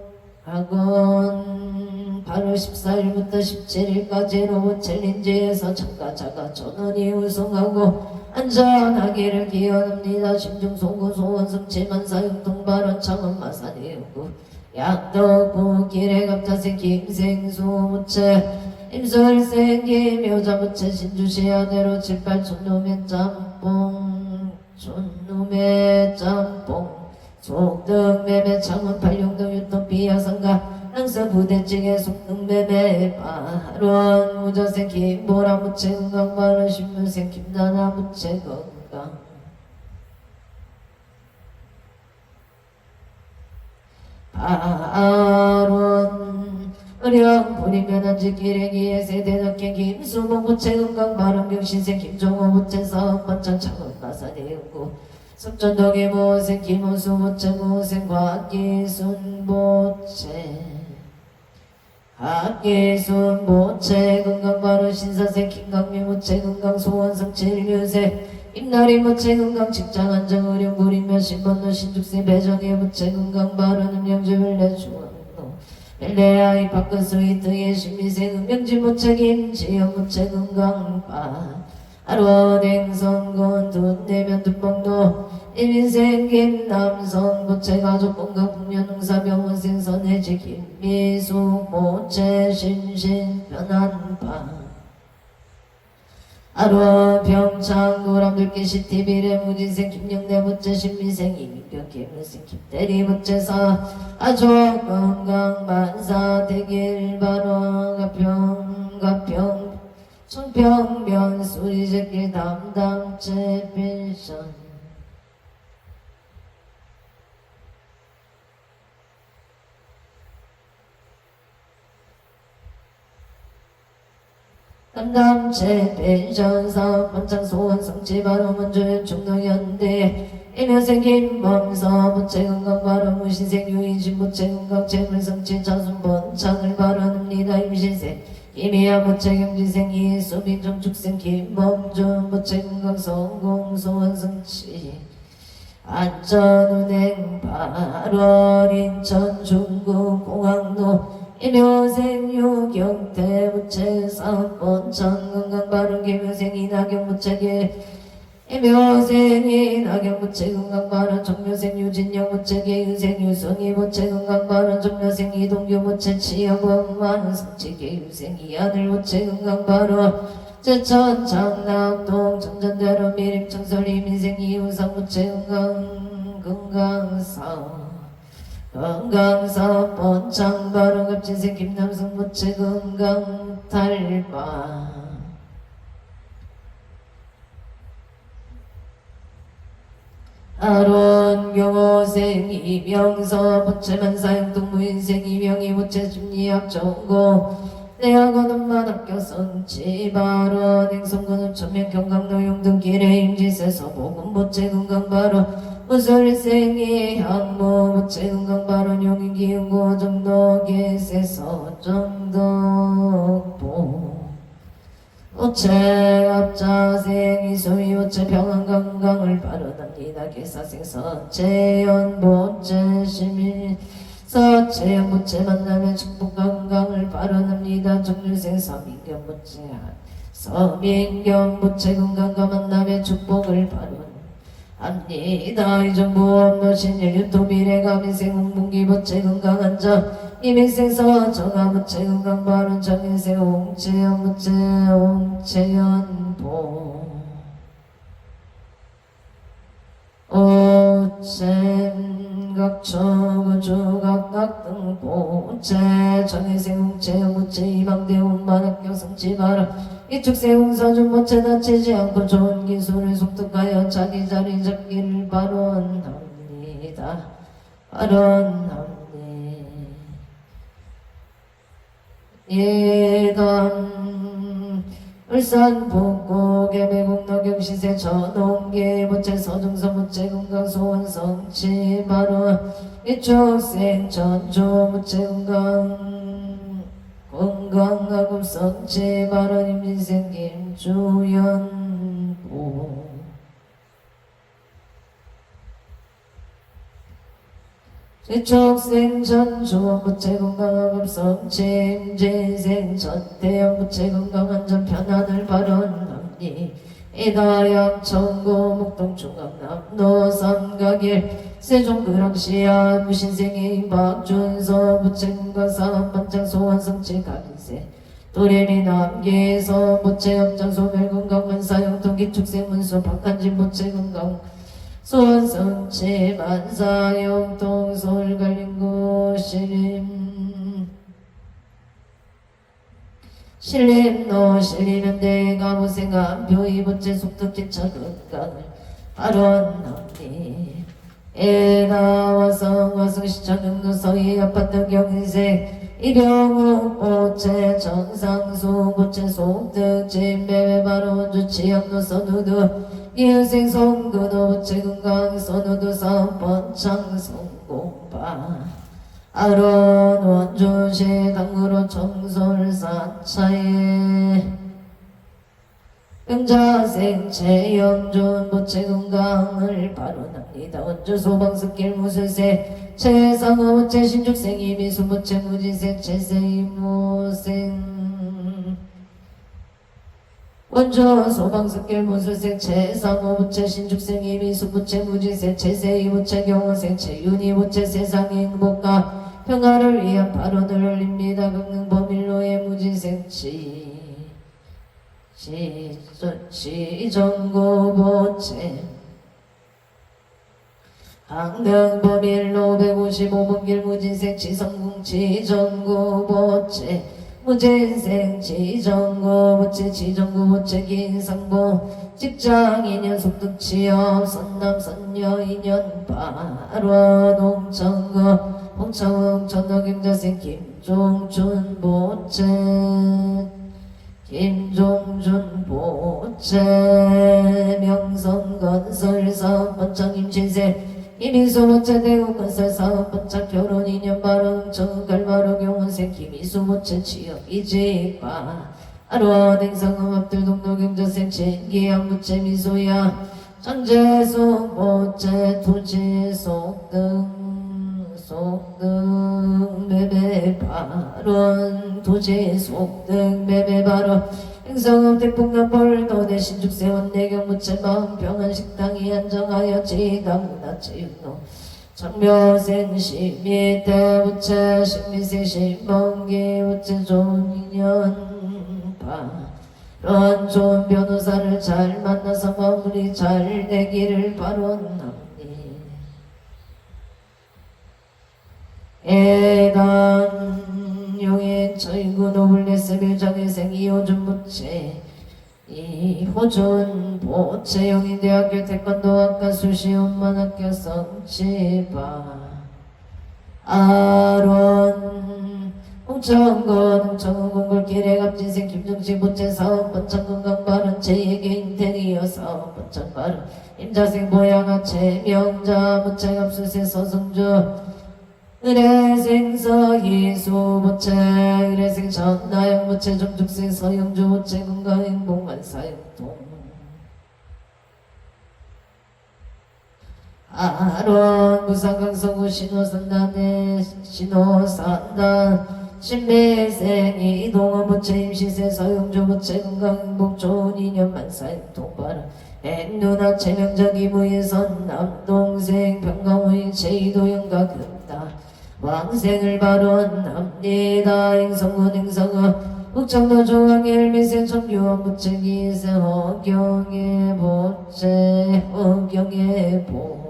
학원 8월 14일부터 17일까지 로봇 챌린지에서 참가자가 전원이 우승하고 안전하기를 기원합니다. 심중소구 소원 성취만 사육동 발언 창원 마산이고 약덕구 기래갑자생 김생수 무채 임술생 김효자 무채 신주시 아대로 78 촌놈의 짬뽕 속등매매 창원 팔룡동 유통 비야상가 항상 부대찌개 속등매매 발원 무자생 김보라 무채 건강 발원 신문생 김나나 무채 건강 발원 의령 부리면 한지기레기에 세대덕행 김수봉 무채 건강 발원 병신생 김종호 무채 사업번창 창원 마산이고 석전동의 모생 김호수 무채 모생 곽기순 모채 학기순 모채 건강바로 신사생 김강미 모채 건강 소원성 칠묘세 임나리 모채 건강 직장 안정 의령 부리며 신번노 신죽세 배정의 모채 건강 바로 음영주별 내중앙 벨레아이 바크 스위트의 신미생 음명지 무책임 지연 무책은강파 아로댕성건 돈내면 둔봉도 일인생김 남성 부채가족 건강 풍년 농사병원 생선해지 김미수 모채 신신 편안파 아로 병창 노람들기 시티비레 무진생 김영대 부채 신미생 이민경 김일생 김대리 부채사 아조 건강 만사 대길 바로 가평 청평면 수리제길 담당체 펜션 담당체 펜션 사업 번창 소원 성취 바로 먼저 중노현대 일면생 김범서 부채 건강 바로 무신생 유인신 부채 건강 재물 성취 자순 번창을 바라옵니다. 임신생 이미야 부채 경진생 이수빈 정축생 김범준 부채 건강 성공 소원 성취 안전운행 8월 인천 중구 공항로 이묘생 유경태 부채 사업번창 건강 바른 김효생 이나경 부채계 이묘생 이나경 부채 건강 바른 정묘생 유진영 부채계 유생 유성이 부채 건강 바른 정묘생 이동규 부채 치여범만 성치계 유생 이하늘 부채 건강 바른 제천 장락동 정전대로 미림 청설리 민생 이우상 부채 건강사업 건강사업 번창 바로 급진생 김남성 부채 건강 탈바 아론 경호생 이명서 부채 만사형 동무인생 이명희 부채 심리학 전공 대학원 엄마학교 성취 바로 냉성군 천명 경강로 용등 기례 임지세서 보금 부채 건강 바로 무술생이 항모 부채 건강 바로 용인 기운고 정도 계세서 정덕보 부채 앞자생 이소위 부채 평안 건강을 바로납니다. 계사생 선채연 부채 시민 서채연 부채 만나면 축복 건강을 바라옵니다. 정유생 서민경 부채 서민경 부채 건강과 만나면 축복을 바라옵니다. 이정부 업로신일 유토비례가 민생 홍문기 부채 건강한 자 이민생 서정아 부채 건강 바른 정인생 홍채연 부채 홍채연보 오잼각초구주각각등보 우체 정해세웅체 무체 이방대운만학교 성취바라 이축세웅사준 모체 다치지 않고 좋은 기술을 속득하여 자기 자리 잡기를 발언합니다. 예단 울산 북구 개배국 노경시세 전홍계 부채 서중서 부채 건강 소원 성취 바로 이축생 전조 부채 건강하급 성취 바로 임진생 김주연보 이축생 전조 부채 건강하급 성취 임진생 전태영 부채 건강한 점 편안을 발언합니 이다양 청구 목동 중앙남로 삼각일 세종그랑시아 무신생의 박준서 부채 건강 사업 반창 소원 성취 가민세 도래리 남기서 부채 업장 소멸 건강 만사형 동기축생 문수 박한진 부채 건강 소원 성취 만사형 동솔 갈림구 신림노 신림현대 가무생각 표의 부채 속득기차 건강을 발언합니 에나와성 와성시청경도 서희 아파트 경인생 이병욱 부채 정상수 부채 속득 진배배 바로 주치역도 선우도 이은생 송구도 부채 건강 선우도 사업 번창 성공바 아론 원주시 당구로 청솔 사차에 병자생체 영존 보채 건강을 발언합니다. 원주 소방습길 무술세 최상어 보채 신축생 이미수 보채 무지생 최세이모생 원주 소방습길 무술생 최상어 보채 신축생 이미수 보채 무지생 최세이 보채 경호생 최윤희 보채 세상의 행복과 평화를 위한 발언을 올립니다. 강릉범일로의 무지생 지정고보채 강릉범일로 155번 길 무진생 지성궁 지정고보채 무진생 지정고보채 지정고보채 긴상고 직장인연 속득 취업 선남 선녀 인연 발원 홍천거 홍천웅 전너경자생 김종준 보채 김종준 보채 명성건설사업 번창 임신세 이민수 보채 대구건설사업 번창 결혼인연 발언 정갈바로 경원생 김희수 보채 취업 이직바 아로아 행성음악들 동노경자생 진기양 보채 미소야 장재수 보채 토지속등 속등 매매 발언 도지 속등 매매 발언 행성업 대풍남벌 도내 신축세원 내경 무채 마음평안 식당이 안정하여 지당문화체육로 장묘생 시미대 부채 신미생 신봉기 부채 좋은 인연 발언 좋은 변호사를 잘 만나서 마무리 잘 되기를 발언합니다. 애단 용인 저인구 노블레스 밀정일생 이호준 부채 이호준 보채 용인대학교 태권도학과 수시원만학교 성취바 아론 홍천건 홍천은 공골길에 갑진생 김정식 보채 사업 번창건강발언 제2의 인테리어 사업 번창발언 임자생 보양아 최명자 보채 갑수세 서승주 의례생 서희수 보채 의례생 전나영 보채 정죽생 서영주 보채 건강행복만 사역동 아론 부산강서구 신호산단의 신호산단 신매생 이동원 보채 임시세 서영주 보채 건강행복 좋은 인연만 사역동 바라 누나 최명자 기부예선 남동생 병강호인 최이도영과 금다 왕생을 발언합니다. 행성군 행성어 북청도 중앙의 일미생 청규원 부채 기생 허경의 보채 허경의 보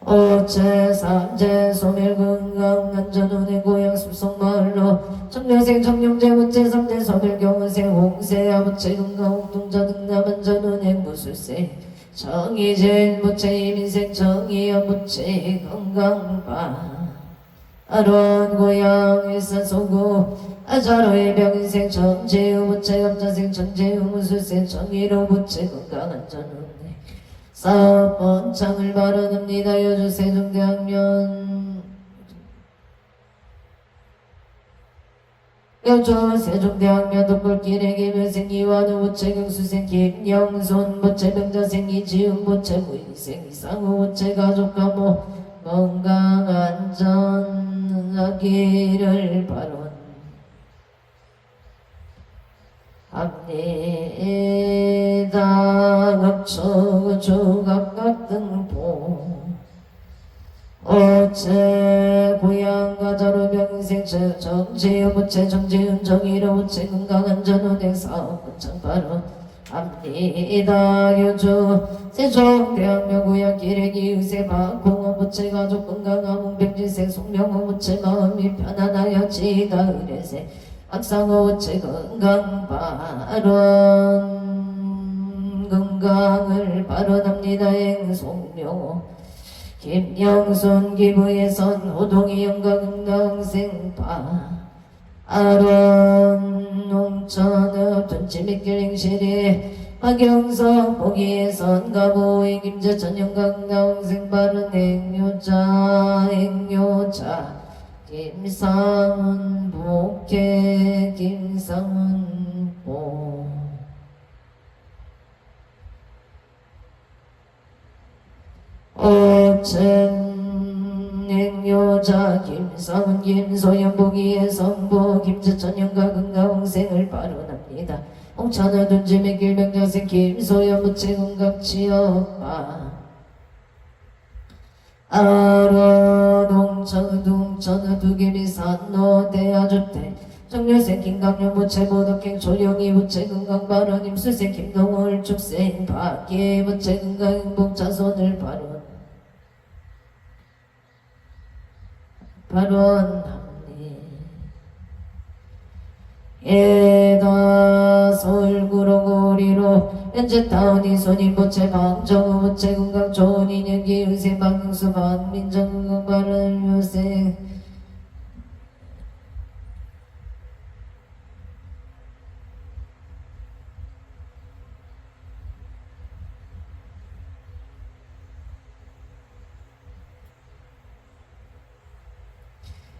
오채 삼채 소멸건강 안전운의 고향 숲속마을로 청년생 청룡제 부채 삼채 소멸경은생 홍세 아부채 건강 홍동자 등남 안전운의 무술세 정의제일 부채 이민생 정의연 부채 건강바 아론 고향 일산소구 아자로의 병인생 정재우 부채 감자생 정재우 무술생 정의로 부채 건강안전운의 사업 번창을 발언합니다. 여주 세종대학년 여주 세종대학년 독골길의 김혜생 이완우 부채 경수생 김영손 부채 병자생 이지훈 부채 무인생 이상우 부채 가족과모 건강안전하기를 발언합니다. 급초 조각각 등보 어째 고향 가자로 명인생 정재우 부채 정재훈 정의로 부채 건강안전운행 사업 번창 발언합니다. 여주 세종대학교 고향 기레기 의세 박공원 부채 가족 건강함 홍백진생 송명호 부채 마음이 편안하여 지가 의뢰세 박상호 부채 건강 발언 건강을 발언합니다. 행송명호 김영순 기부예선 호동이 영가 건강생파 아론 농천읍 tun치밑길 행실이 박영석 보기예선 가보의 김제 전영가 건강생발은 행요자 김상훈 복 복해 김상보 오천행여자 김상은 김소연 보기의 성보 김재천영과 건강홍생을 발언합니다. 홍천하 둔짐의 길명자생 김소연 무채건강치어파 아로동천둥천하 두개비 산노대아주택 정렬생 김강룡 무채보덕행 조령이 무채건강발언 임수생 김동월 축생 박예 무채건강행복 자손을 발언합니다. 에다 서울구로고리로 현재 타운이 손인 보채 방정우 보채 건강 좋은 인연기 의세 방경수 반민정 건강 발언 요생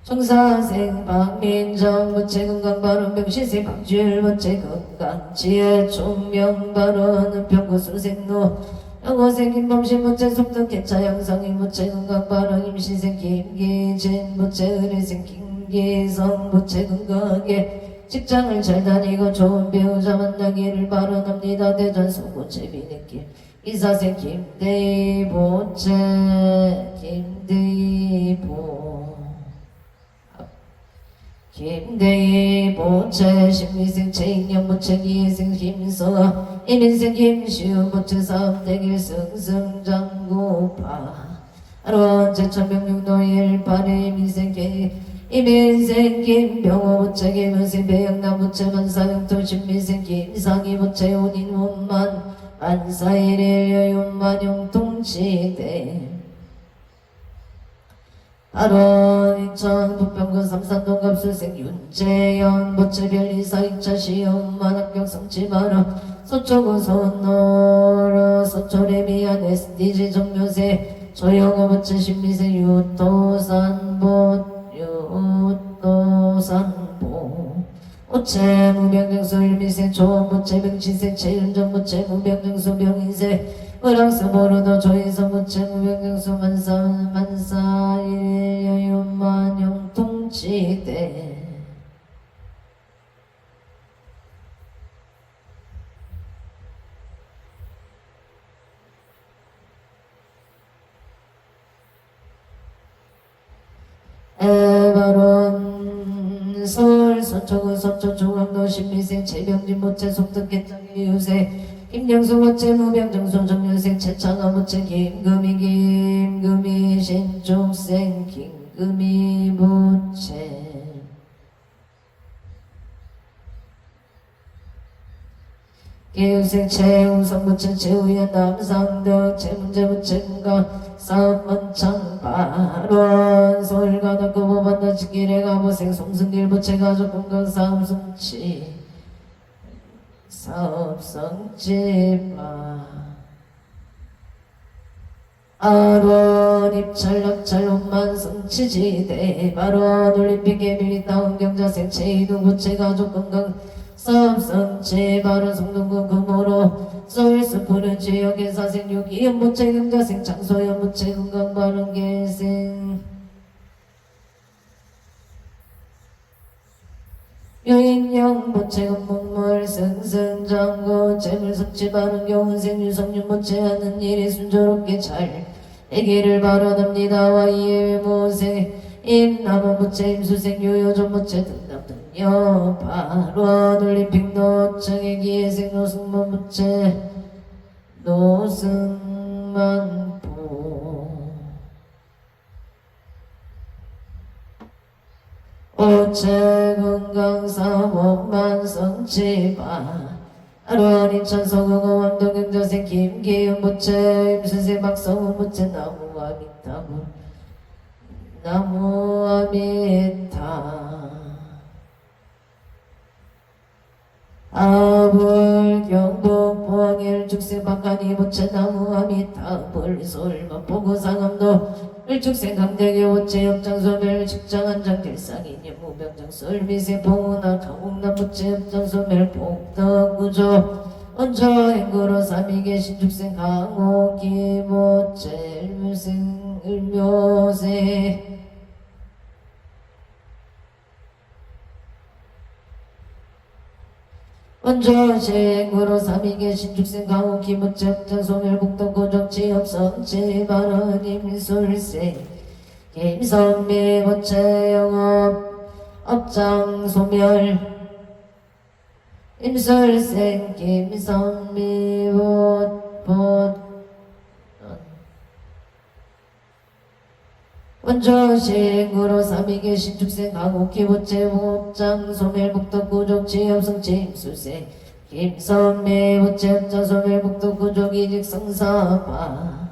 청사생 박민정 무채건강 발언 병시생 박주일 무채건강 지혜 총명 발언은 병구수생노 영어생 김범신 무채속덕 개차 양성인 무채건강 발언 임시생 김기진 무채의뢰생 김기성 무채건강에 직장을 잘 다니고 좋은 배우자 만나기를 발언합니다. 대전 소구채 비느길 이사생 김대희 보채 김대희 보채 심리생 체인영 보채 기회생 김서 이민생 김시우 보채 사업대길 승승장구파 아로원체 천명육노일 발해 이민생 김병호 보채 김은생 배영남 보채 만사영토 신민생 김상희 보채 온인 원만 만사일일 여윤만 용통치대 아론 인천 부평구 삼산동 갑술생 윤재현 보채별리사 2차 시험만 합격 성취바로 서초구 손노로 서초레미안 SDG 정묘세 조영호 보채 신미생 유토산보 오채 무병정수 일미생 조원보채 병치생 체윤정 보채 무병정수 병인세 프랑스 보르도 조인성 무채 무병정수 만사 일여윤만 영통치대 에바론 서울 서초구 서초중앙도 신미생 최병진 모채 속덕개정의 유세 김영수 모채 무병정수 정유생 최창화 모채 김금희 신종생 김금희 모채 계유생 최우성 모채 최우연 남상덕 최문재 모채 건강 사업문창 발원 서울가덕고 보반다 직길에 가보생 송승길 모채 가족 건강 사업 성취 사업 성취바 아론 입찰 낙찰 혼만 성취지대 발원 올림픽 예비리 다운 경자생 최이동 모채 가족 건강 사업 성취 발원 성동구 금호로 서울스푸른 지역의 사생 유기현 모채 경자생 장소연 모채 건강 발원 계생 유인영 모채 건목물 승승장구 재물 섭취 발언 경은생 유성윤 모채 하는 일이 순조롭게 잘 되기를 발언합니다. 와이의 모생 임나무 모채 임수생 유효전 모채 등등등요 발원 올림픽 노청의 기회생 노승만 모채 노승만보 오채 건강사업만 성취바 아로한 인천 서구고 왕동경자생 김기윤 모채 임수생 박성우 모채 나무아미타 아불 경북 포항일 죽생 박간이 모채 나무아미타 불솔만 보고 상암도 일축생 강대교 호체협장소멸 직장한장 길상이님 무병장 썰미세 봉은하 강옥남 호체협장소멸 복덕구조 언저행구로 삼위계 신축생 강옥기 모체 일묘생 을묘세 원조시행구로 삼위계 신축생 강옥기 모체 협장소멸 복덕구조 지업성지 발언 임술생 김선미 모체영업 업장소멸 임술생 김선미 원조시행구로 삼위계 신축생 강옥기 모체 업장 소멸 복덕구족 지업성지 임술생 김선미 모체 업장소멸 복덕구족 이직성사파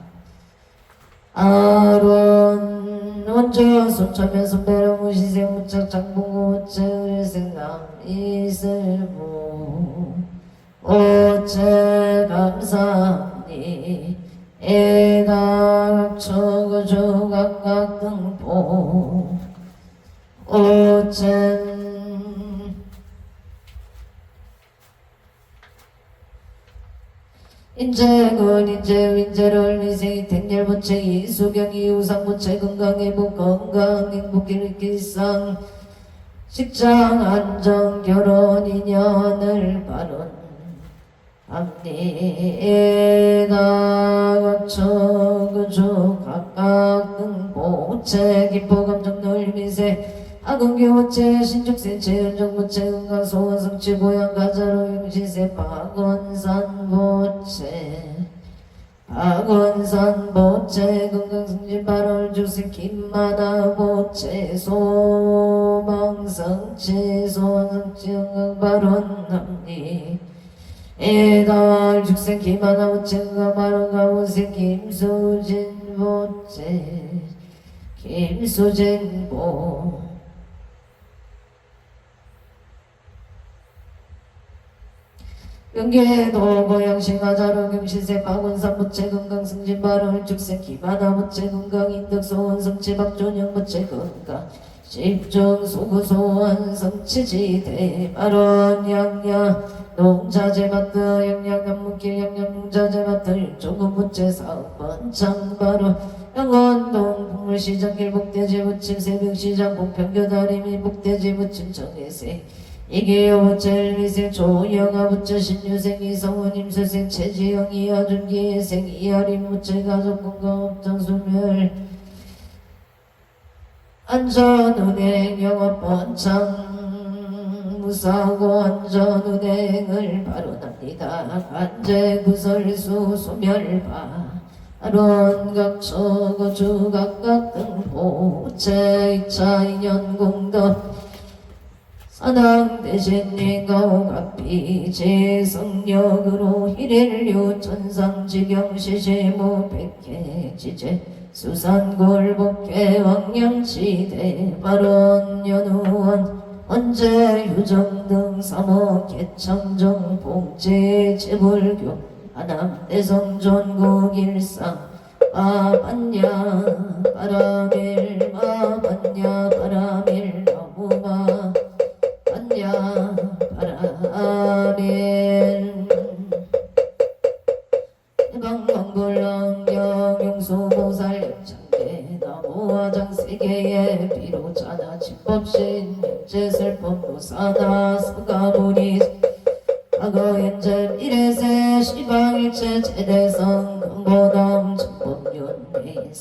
아론 원조 손천면 선배로 무시생 무착 장봉 모체 의생남 이슬무 오체 감사합니 애각 초구주 각각 등보 오천 인재군 인재윈재를 미생이 택렬부채 이수경이 우상부채 건강회복 건강 행복일기상 직장 안정 결혼 인연을 바론 합리에다 거쳐그주 각각 등보체 기포감정 넓미세 아군교체 신축세체 연정보체 은가소원성치 보양가자로 용시세 박원산보체 박원산보체 건강성진 발월주세 김마다보체 소망성치 소원성치 은강발원합리 애달 죽생 김하나 보체가 바로가 보세 김수진 보체 김수진 보 영계도 고양싱하자로 경시세 박원산 보체 건강승진 발월 죽생 김하나 보체 건강 인덕소원 성치 박존영 보체 건강 집중 소구소원 성치지대 발원 양양 농자재 마트 영양 연문길 영양 농자재 마트 일종은 부채 사업번 창바로 영원동 풍물시장 길복대지 부침 새벽시장 봉평교다리미 복대지 부침 정혜생 이계여 부채 일미생 조영아 부채 신유생 이성훈 임수생 최지영 이하준 기혜생 이하림 부채 가족건강업장소멸 안전운행 영업번창 무사고 안전운행을 발언합니다. 관제구설수 소멸바 아론각초고 주각각 등보 제2차 인연공덕 산왕대신인가오갑비 제성력으로 일일류 천상지경시시무 백해지제 수산골복회 왕량지대 발언연우원 언제유정등 삼호 개청정 봉제 제불교 하남대성 전국일상 마반야 바라밀 마반야 바라밀 나무마 반야 바라밀 방방불랑경 용수보살 역창대 나무화장 세계의 비로자나 집법신 명제설법로 사나 서가보니 과거현재 미래세 시방일체 제대성 금보담 정법윤회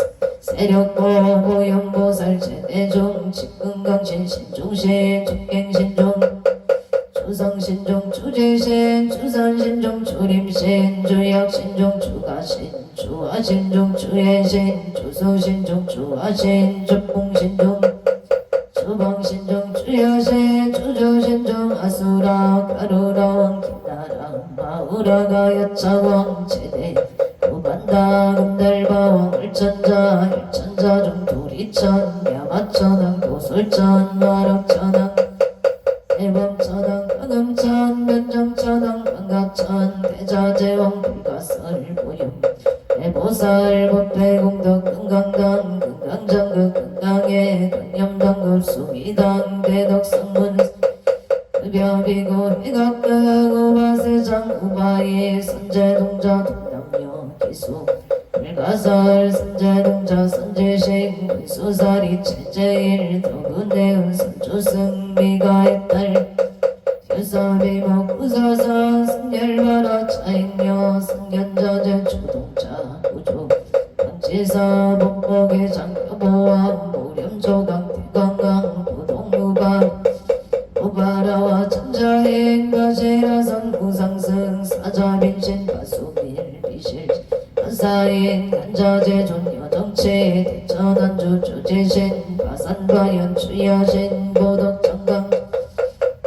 세력보 보영보살 제대종 직근강신 신중신 축갱신종 주성신종 주제신 주선신종 주림신 주약신종 주가신 주하신종 주예신 주소신종 주하신 주풍신종 주방신종 주여신 주조신종 아수라 가루랑 김나랑 마우라가 여차왕 제대 우반다 금달바왕 을천자 일천자중 도리천 야마천왕 고술천 와락천왕 대범천왕 강음천 면정천왕 방가천 대자재왕 불가설 보름 대보살 법회공덕 금강당 별별이고 해각각 우바세장 우바이 선제동자 동남녀 기수 불가설 선제동자 선제식 수사리 체제일 더군대은 선주승미가의 딸 유사비목 우사사 승열바라 차인녀 승견자재 주동자 우주 강지사 복복의 장여보암 무렴조강 대강강 부동무반 우바라와 천자행 가시라선 우상승 사자빈신 가수밀비실 간사인 간자재 존여정치 대천안주 주지신 가산과연 주야신 보덕정강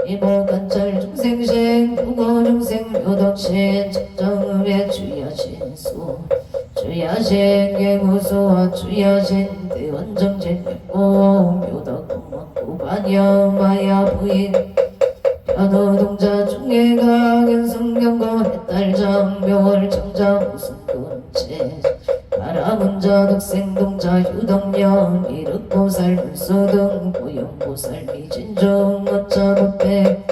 이모간철 중생신 부고중생 묘덕신 적정읍의 주야신 수 주야신 개무수와 주야신 대원정진 백보 묘덕공원 구반여 마야 부인 변호동자 중계가 견성경고 해딸장 묘월정자 무승군체 바라문자 덕생동자 휴덕령 이륵보살 불수등 고용보살 미진중 어짜법배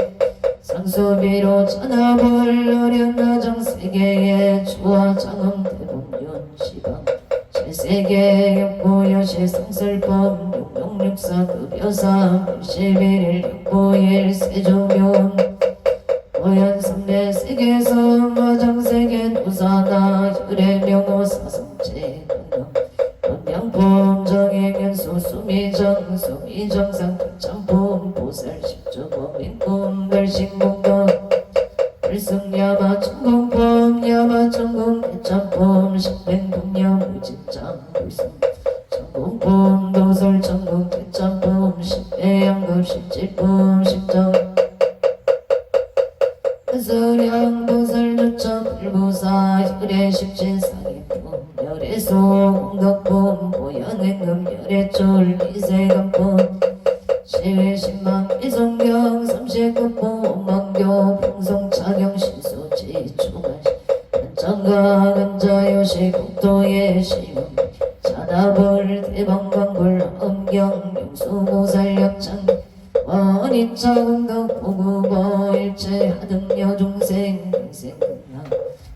상수비로 천하벌 어련나정 세계의 주와 장엄 대본윤 시방 제세계 역보여시 성설법 육룡육사 급여사 11일 역보일 세조묘 오연삼대 세계성 화장세계 노사나 혈의명호 사성체 건명품 정행연수 수미정 수미정상 특참품 보살 십주범인꿈 별신공덕 불승야마 천공품 야마 천공 대참품 십행공녀 무진장 불승 천공품 도설 천공 대참품 십배양급 십지품 십정 서량 보살 주처 불보사 혈의 십진상의품 열애소 공덕품 보현행금 열애쫄 미세금품 시외신망 이성경 삼십급품 원망교 풍송차경 신수지 주간 간장가 간자요시 국도의 시음 자다불 대방광불 엄경 용수보살 역장 원인차 공덕 보구보 일체 하등여 중생 등생근나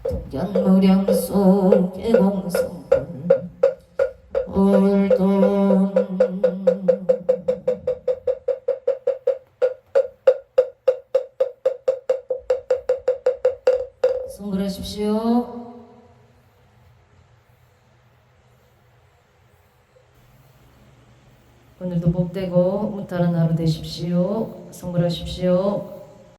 동견무량수 개공성분 울돈 성불하십시오. 오늘도 복되고 무탈한 하루 되십시오. 성불하십시오.